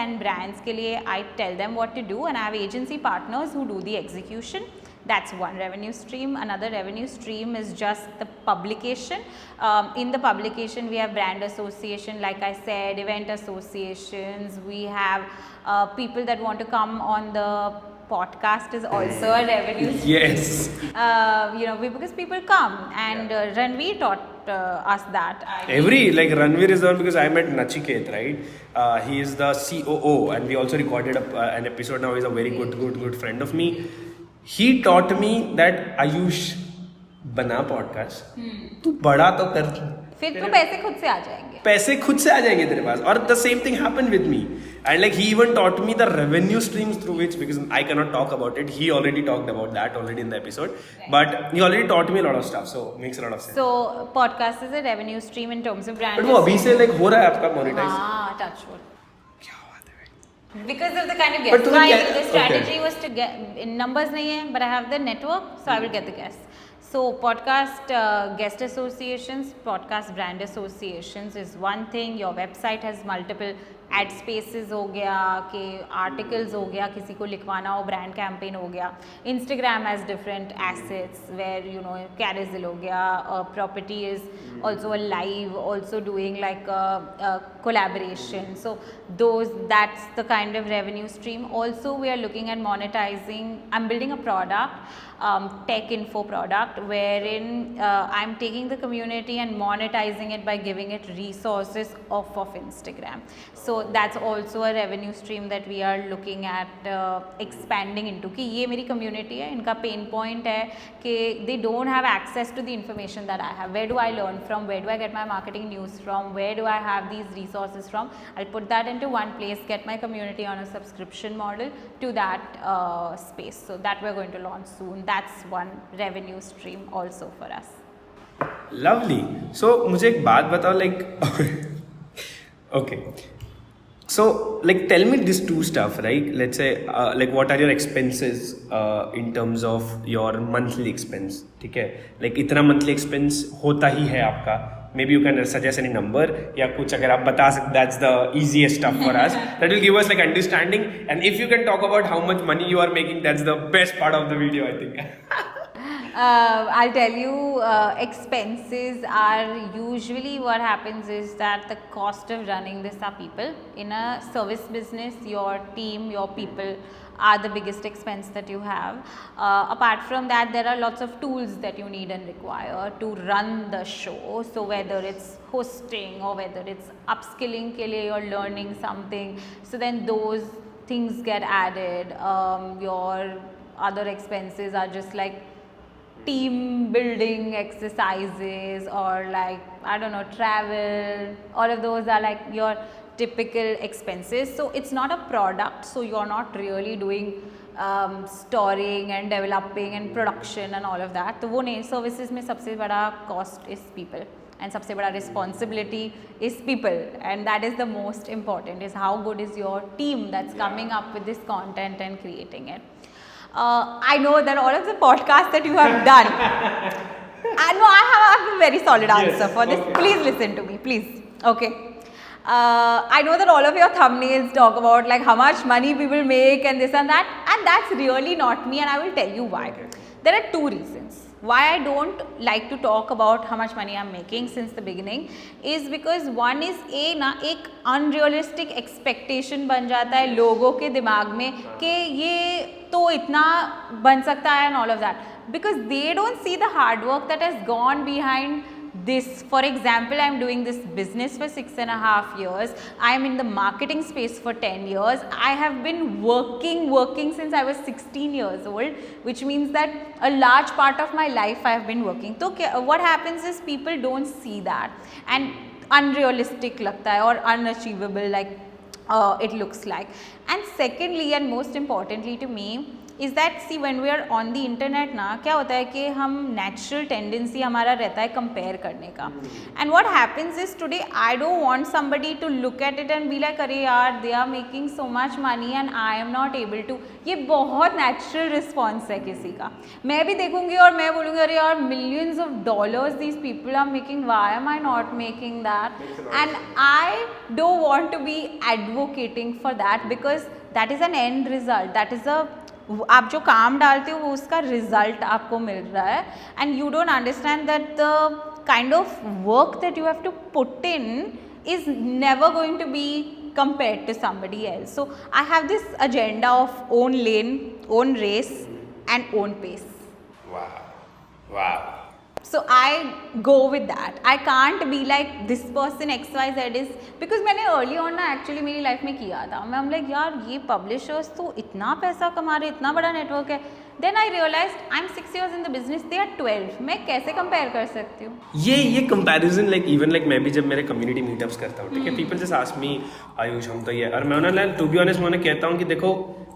and brands के लिए I tell them what to do, and I have agency partners who do the execution. That's one revenue stream. Another revenue stream is just the publication. In the publication, we have brand association, like I said, event associations. We have people that want to come on the podcast is also a revenue stream. Yes. Because people come, and Ranveer taught us that. Like Ranveer is the one because I met Nachiket, right? He is the COO, and we also recorded an episode now. He's a very good friend of me. He taught me that Ayush बना podcast, तू बड़ा तो कर, फिर तो पैसे खुद से आ जाएंगे. पैसे खुद से आ जाएंगे तेरे पास. और the same thing happened with me, and like he even taught me the revenue streams through which, because I cannot talk about it, he already talked about that already in the episode, but he already taught me a lot of stuff, so makes a lot of sense. So podcast is a revenue stream in terms of brand. But वो अभी से like हो रहा है आपका monetize? हाँ, touch wood. Because of the kind of guests. But The strategy was to get numbers nahi hai, but I have the network, so I will get the guests. So podcast guest associations, podcast brand associations is one thing. Your website has multiple ad spaces हो गया, के articles हो गया, किसी को लिखवाना हो, brand campaign हो गया. Instagram has different assets where Carousel हो गया, property is also a live, also doing like a collaboration. So that's the kind of revenue stream. Also, we are looking at monetizing. I'm building a product, tech info product, wherein I'm taking the community and monetizing it by giving it resources off of Instagram. So that's also a revenue stream that we are looking at expanding into. कि ये मेरी community है, इनका pain point है कि they don't have access to the information that I have. Where do I learn from? Where do I get my marketing news from? Where do I have these resources from? I'll put that into one place, get my community on a subscription model to that space. So that we're going to launch soon. That's one revenue stream also for us. Lovely. So मुझे एक बात बताओ, like okay. So like tell me these two stuff, right? Let's say like what are your expenses in terms of your monthly expense? ठीक है, like इतना monthly expense होता ही है आपका. Maybe you can suggest any number या कुछ अगर आप बता सकते, that's the easiest stuff for us. That will give us like understanding, and if you can talk about how much money you are making, that's the best part of the video, I think. I'll tell you, expenses are usually what happens is that the cost of running this are people. In a service business, your team, your people are the biggest expense that you have. Apart from that, there are lots of tools that you need and require to run the show. So whether it's hosting or whether it's upskilling ke liye you're learning something, so then those things get added. Your other expenses are just like team building exercises or like, I don't know, travel. All of those are like your typical expenses. So it's not a product, so you're not really doing storing and developing and production and all of that. तो वो नहीं, services में सबसे बड़ा cost is people and सबसे बड़ा responsibility is people, and that is the most important, is how good is your team that's coming up with this content and creating it. I know that all of the podcasts that you have done, I have a very solid answer for this. Okay. Please listen to me, please. Okay. I know that all of your thumbnails talk about like how much money people make and this and that, and that's really not me, and I will tell you why. Okay. There are two reasons why I don't like to talk about how much money I'm making since the beginning, is because one is एक unrealistic expectation बन जाता है लोगों के दिमाग में कि ये तो इतना बन सकता है and all of that, because they don't see the hard work that has gone behind this. For example, I'm doing this business for 6.5 years. I'm in the marketing space for 10 years. I have been working since I was 16 years old, which means that a large part of my life I have been working. So what happens is people don't see that, and unrealistic लगता है or unachievable like it looks like. And secondly and most importantly to me is that, see, when we are on the internet ना, क्या होता है कि हम natural tendency हमारा रहता है compare करने का, and what happens is today I don't want somebody to look at it and be like अरे यार they are making so much money and I am not able to. ये बहुत natural response है किसी का. मैं भी देखूँगी और मैं बोलूँगी अरे यार millions of dollars these people are making, why am I not making that? And I don't want to be advocating for that, because that is an end result, that is a, आप जो काम डालते हो वो उसका result आपको मिल रहा है, and you don't understand that the kind of work that you have to put in is never going to be compared to somebody else. So I have this agenda of own lane, own race and own pace. Wow. So I go with that. I can't be like this person XYZ is, because मैंने early on ना actually मेरी life में किया था. मैं हम like यार ये publishers तो इतना पैसा कमा रहे, इतना बड़ा network है. Then I realized I'm 6 years in the business, they are 12. मैं कैसे compare कर सकती हूँ? ये comparison like even like मैं भी जब मेरे community meetups करता हूँ, ठीक है, people just ask me Ayush हम तो ये, और मैं उन्हें to be honest मैं उन्हें कहता हूँ कि देखो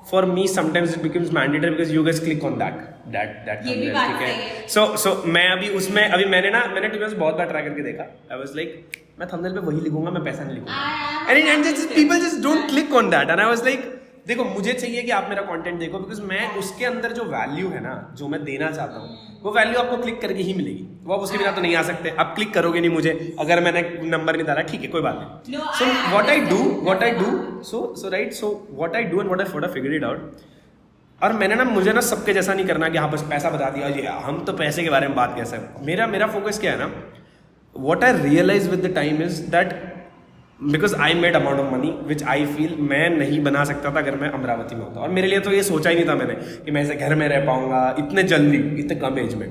for me sometimes it becomes mandatory because you guys click on that thumbnail, ठीक है. So मैं अभी उसमें अभी मैंने to be honest बहुत बार try करके देखा. I was like मैं thumbnail पे वही लिखूंगा, मैं पैसा नहीं लिखूंगा, and just people just don't click on that, and I was like देखो मुझे चाहिए कि आप मेरा कंटेंट देखो, बिकॉज मैं उसके अंदर जो वैल्यू है ना, जो मैं देना चाहता हूँ वो वैल्यू आपको क्लिक करके ही मिलेगी. वो आप उसके बिना तो नहीं आ सकते, आप क्लिक करोगे नहीं मुझे अगर मैंने नंबर नहीं डाला, ठीक है कोई बात नहीं. So what I do so right, so what I do and what I figure it out. और मैंने ना मुझे ना सबके जैसा नहीं करना कि हाँ बस पैसा बता दिया ये हम तो पैसे के बारे में बात कैसे. मेरा फोकस क्या है ना, what I realize with the time is that because I made amount of money which I feel मैं नहीं बना सकता था अगर मैं अमरावती में होता. और मेरे लिए तो ये सोचा ही नहीं था मैंने कि मैं ऐसे घर में रह पाऊंगा इतने जल्दी, इतने कम एज में.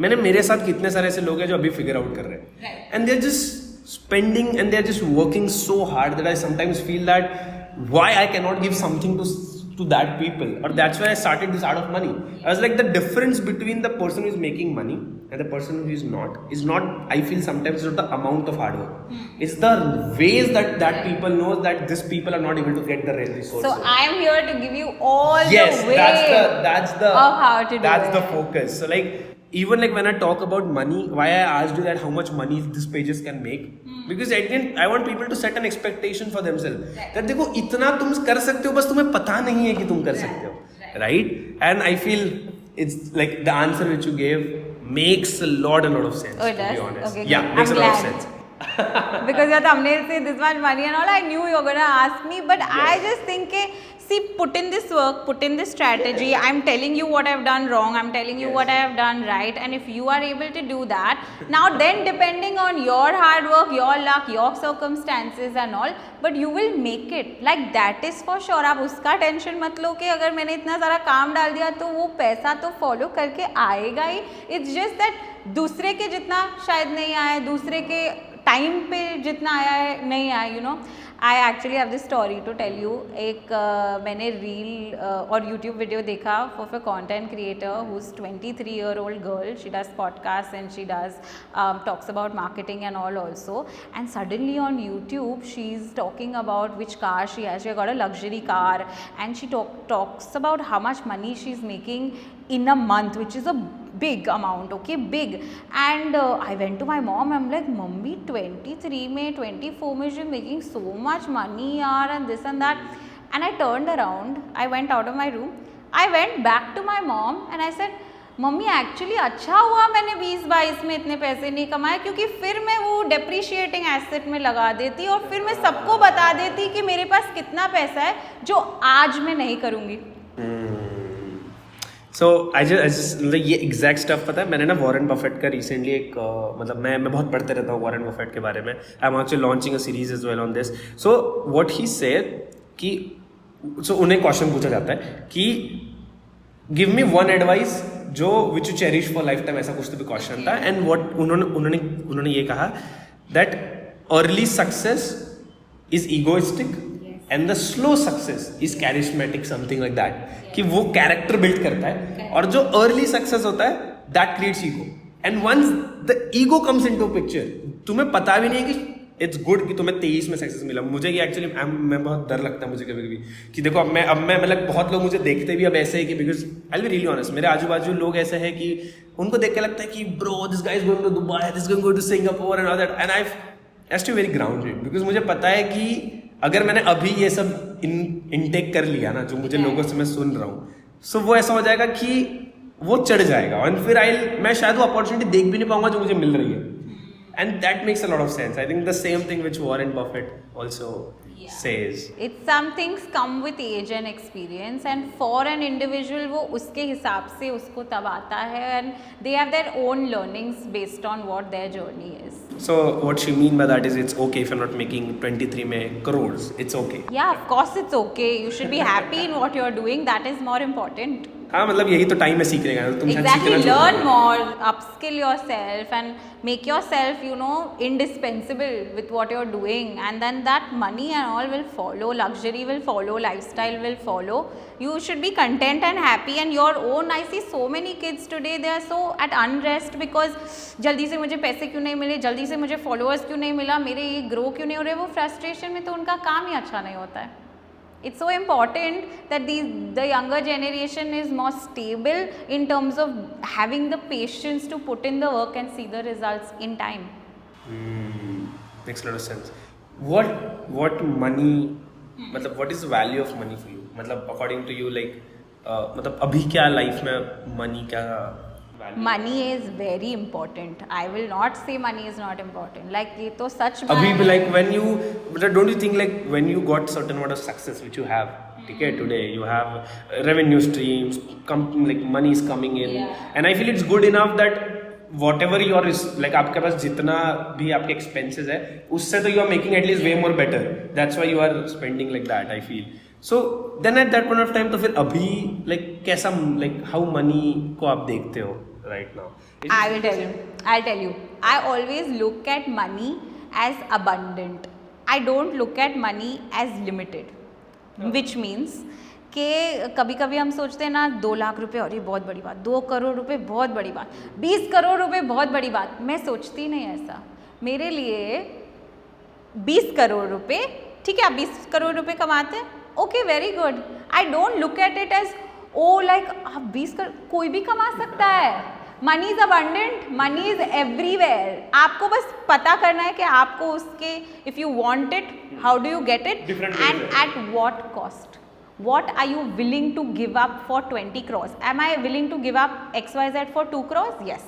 मैंने मेरे साथ कितने सारे ऐसे लोग हैं जो अभी फिगर आउट कर रहे हैं, and they are just spending and they are just working so hard that I sometimes feel that why I can not give something to that people, or that's why I started this art of money. I was like the difference between the person who is making money and the person who is not I feel sometimes not the amount of hard work. It's the ways that people know that these people are not able to get the resources. So I am here to give you all the way that's the of how to do that's it. the focus. So like even like when I talk about money, why I asked you that how much money these pages can make, because I want people to set an expectation for themselves that देखो इतना तुम कर सकते हो, बस तुम्हें पता नहीं है कि तुम कर सकते हो, right? And I feel it's like the answer which you gave makes a lot of sense. Oh, it does? To be honest. Okay, yeah, good. makes I'm a lot of glad. sense. Because your thumbnail says this much money and all, I knew you were gonna ask me, but I just think see, put in this work, put in this strategy. I'm telling you what I've done wrong, I'm telling you what I have done right, and if you are able to do that, now then depending on your hard work, your luck, your circumstances and all, but you will make it. Like that is for sure. आप उसका tension मत लो कि अगर मैंने इतना सारा काम डाल दिया तो वो पैसा तो फॉलो करके आएगा ही. इट्स जस्ट दैट दूसरे के जितना शायद नहीं आया, दूसरे के टाइम पे जितना आया है नहीं आया, you know. I actually have this story to tell you. एक मैंने रील और यूट्यूब वीडियो देखा of a content creator who is 23-year-old girl. She does podcast and she does talks about marketing and all also. And suddenly on YouTube she is talking about which car she has. She got a luxury car and she talks about how much money she's making in a month, which is a big amount, okay, big. And I went to my mom, I'm like, mummy 23 mein 24 mein she's making so much money yaar, and this and that. And I turned around, I went out of my room, I went back to my mom and I said, mummy actually अच्छा हुआ मैंने 20-22 में इतने पैसे नहीं कमाए, क्योंकि फिर मैं वो डेप्रिशिएटिंग एसेट में लगा देती और फिर मैं सबको बता देती कि मेरे पास कितना पैसा है, जो आज मैं नहीं करूँगी. सो आई जस्ट मतलब ये एग्जैक्ट स्टफ पता है. मैंने ना वॉरेन बफेट का रिसेंटली एक मतलब मैं बहुत पढ़ते रहता हूँ वॉरेन बफेट के बारे में. I am actually launching a series as well on this. So what he said कि सो उन्हें क्वेश्चन पूछा जाता है कि गिव मी वन एडवाइस जो which you cherish for life time, ऐसा कुछ तो भी क्वेश्चन था. एंड व्हाट उन्होंने ये कहा that early success is egoistic and the slow success is charismatic, something like that. कि वो कैरेक्टर बिल्ड करता है और जो अर्ली सक्सेस होता है that creates ego. And once the ego comes into picture, तुम्हें पता भी नहीं है कि इट्स गुड कि तुम्हें 23 में सक्सेस मिला. मुझे ये एक्चुअली मैं बहुत डर लगता है मुझे कभी कभी कि देखो अब मैं मतलब बहुत लोग मुझे देखते भी अब ऐसे है कि because I will be really honest, मेरे आजू बाजू लोग ऐसे हैं कि उनको देख के लगता है कि bro this guys going to Dubai, this going to Singapore and all that. And I have to very grounded because मुझे पता है कि अगर मैंने अभी ये सब इनटेक कर लिया ना, जो मुझे लोगों से मैं सुन रहा हूँ, सो वो ऐसा हो जाएगा कि वो चढ़ जाएगा और फिर मैं शायद वो अपॉर्चुनिटी देख भी नहीं पाऊंगा जो मुझे मिल रही है. And that makes a lot of sense. I think the same thing which Warren Buffett also says. It's some things come with age and experience, and for an individual वो उसके हिसाब से उसको तब आता है, and they have their own learnings based on what their journey is. So what she mean by that is it's okay if you're not making 23 में crores. It's okay. Yeah, of course it's okay. You should be happy in what you're doing. That is more important. हाँ मतलब यही तो time है सीखने का. तुम exactly, learn more, upskill yourself and make yourself, you know, indispensable with what you're doing, and then that money and all will follow, luxury will follow, lifestyle will follow. You should be content and happy and your own. I see so many kids today, they are so at unrest because जल्दी से मुझे पैसे क्यों नहीं मिले, जल्दी से मुझे followers क्यों नहीं मिला, मेरे ये ग्रो क्यों नहीं हो रहे. वो फ्रस्ट्रेशन में तो उनका काम ही अच्छा नहीं होता है. It's so important that the younger generation is more stable in terms of having the patience to put in the work and see the results in time. Makes a lot of sense. What money, मतलब what is the value of money for you? मतलब according to you, like मतलब अभी क्या life में money क्या value? Money is very important. I will not say money is not important. Like ये तो सच बात अभी है. like when you don't you think like when you got certain amount of success which you have, okay, today you have revenue streams, like money is coming in, and I feel it's good enough that whatever your is like आपके पास जितना भी आपके expenses है उससे तो you are making at least way more better. That's why you are spending like that, I feel. So then at that point of time तो फिर अभी like कैसा like how money को आप देखते हो right now? I'll tell you. I always look at money as abundant. I don't look at money as limited. Which means कि कभी कभी हम सोचते हैं ना 2 लाख रुपए और ये बहुत बड़ी बात, 2 करोड़ रुपए बहुत बड़ी बात, 20 करोड़ रुपए बहुत बड़ी बात. मैं सोचती नहीं ऐसा. मेरे लिए 20 करोड़ रुपए ठीक है, आप 20 करोड़ रुपए कमाते हैं, okay very good. I don't look at it as oh like आप 20 करोड़ कोई भी कमा सकता है. Money is abundant, money is everywhere. आपको बस पता करना है कि आपको उसके if you want it how do you get it and at what cost. What are you willing to give up for 20 crores? Am I willing to give up XYZ for 2 crores? Yes.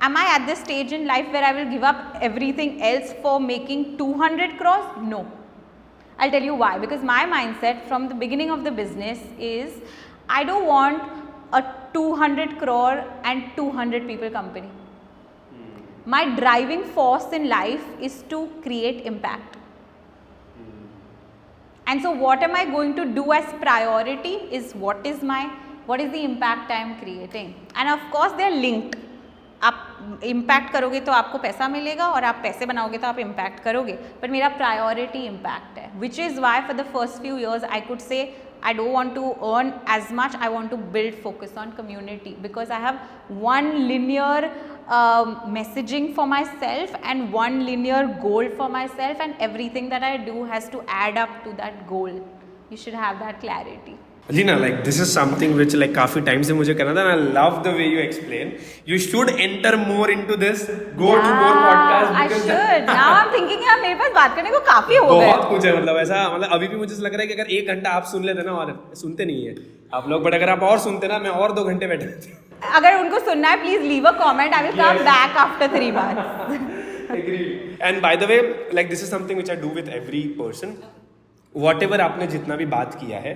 Am I at this stage in life where I will give up everything else for making 200 crores? No. I'll tell you why. Because my mindset from the beginning of the business is I don't want a 200 crore and 200 people company. My driving force in life is to create impact. And so what am I going to do as priority is what is the impact I am creating. And of course they are linked. आप impact करोगे तो आपको पैसा मिलेगा और आप पैसे बनाओगे तो आप इम्पैक्ट करोगे, पर मेरा प्रायोरिटी इम्पैक्ट है, which is why for the first few years I could say I don't want to earn as much, I want to build focus on community because I have one linear messaging for myself and one linear goal for myself, and everything that I do has to add up to that goal. You should have that clarity. Alina, like this is something which like काफी time से मुझे करना था, and I love the way you explain. You should enter more into this. Go to more podcasts. I should. Now I'm thinking यार मेरे पास बात करने को काफी हो गया. बहुत कुछ है, मतलब ऐसा, मतलब अभी भी मुझे लग रहा है कि अगर 1 घंटा आप सुन लेते ना, और सुनते नहीं है आप लोग, बट अगर आप और सुनते ना, मैं और 2 घंटे बैठे. अगर उनको सुनना है please leave a comment, I will come back after 3 months. Agreed. And by the way, like this is something which I do with every person. Whatever आपने जितना भी बात किया है,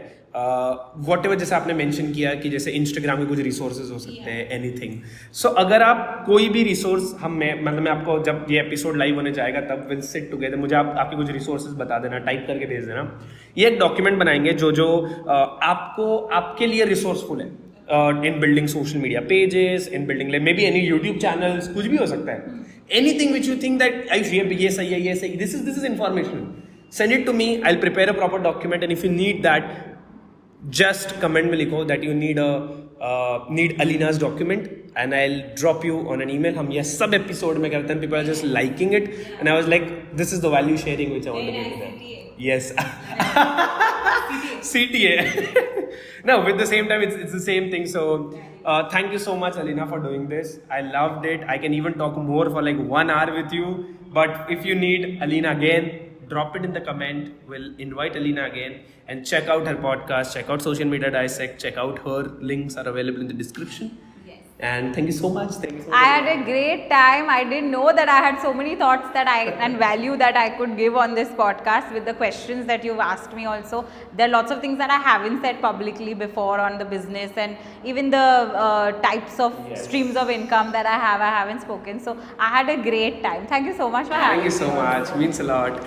whatever जैसे आपने मेंशन किया कि जैसे इंस्टाग्राम के कुछ रिसोर्सेज हो सकते हैं, एनीथिंग. सो अगर आप कोई भी रिसोर्स, मतलब मैं आपको जब ये एपिसोड लाइव होने जाएगा तब विल सिट टुगेदर, मुझे आपके कुछ रिसोर्सेज बता देना, टाइप करके भेज देना. ये एक डॉक्यूमेंट बनाएंगे जो आपको आपके लिए रिसोर्सफुल है. In building social media pages, in building like maybe any YouTube channels, कुछ भी हो सकता है. Anything which you think that ये सही है, ये सही, this is informational. Send it to me. I'll prepare a proper document, and if you need that, just comment में लिखो that you need Alina's document, and I'll drop you on an email. हम ये सब episode में करते हैं. People are just liking it, and I was like, this is the value sharing which I want to give to them. Yes. CTA. No, with the same time, it's the same thing. So, thank you so much, Alina, for doing this. I loved it. I can even talk more for like 1 hour with you. But if you need Alina again, drop it in the comment. We'll invite Alina again, and check out her podcast. Check out Social Media Dissect. Check out her links are available in the description. And thank you so much. I had a great time. I didn't know that I had so many thoughts and value that I could give on this podcast with the questions that you've asked me also. There are lots of things that I haven't said publicly before on the business, and even the types of streams of income that I haven't spoken. So I had a great time. Thank you so much for having me. Thank you so much. Means a lot.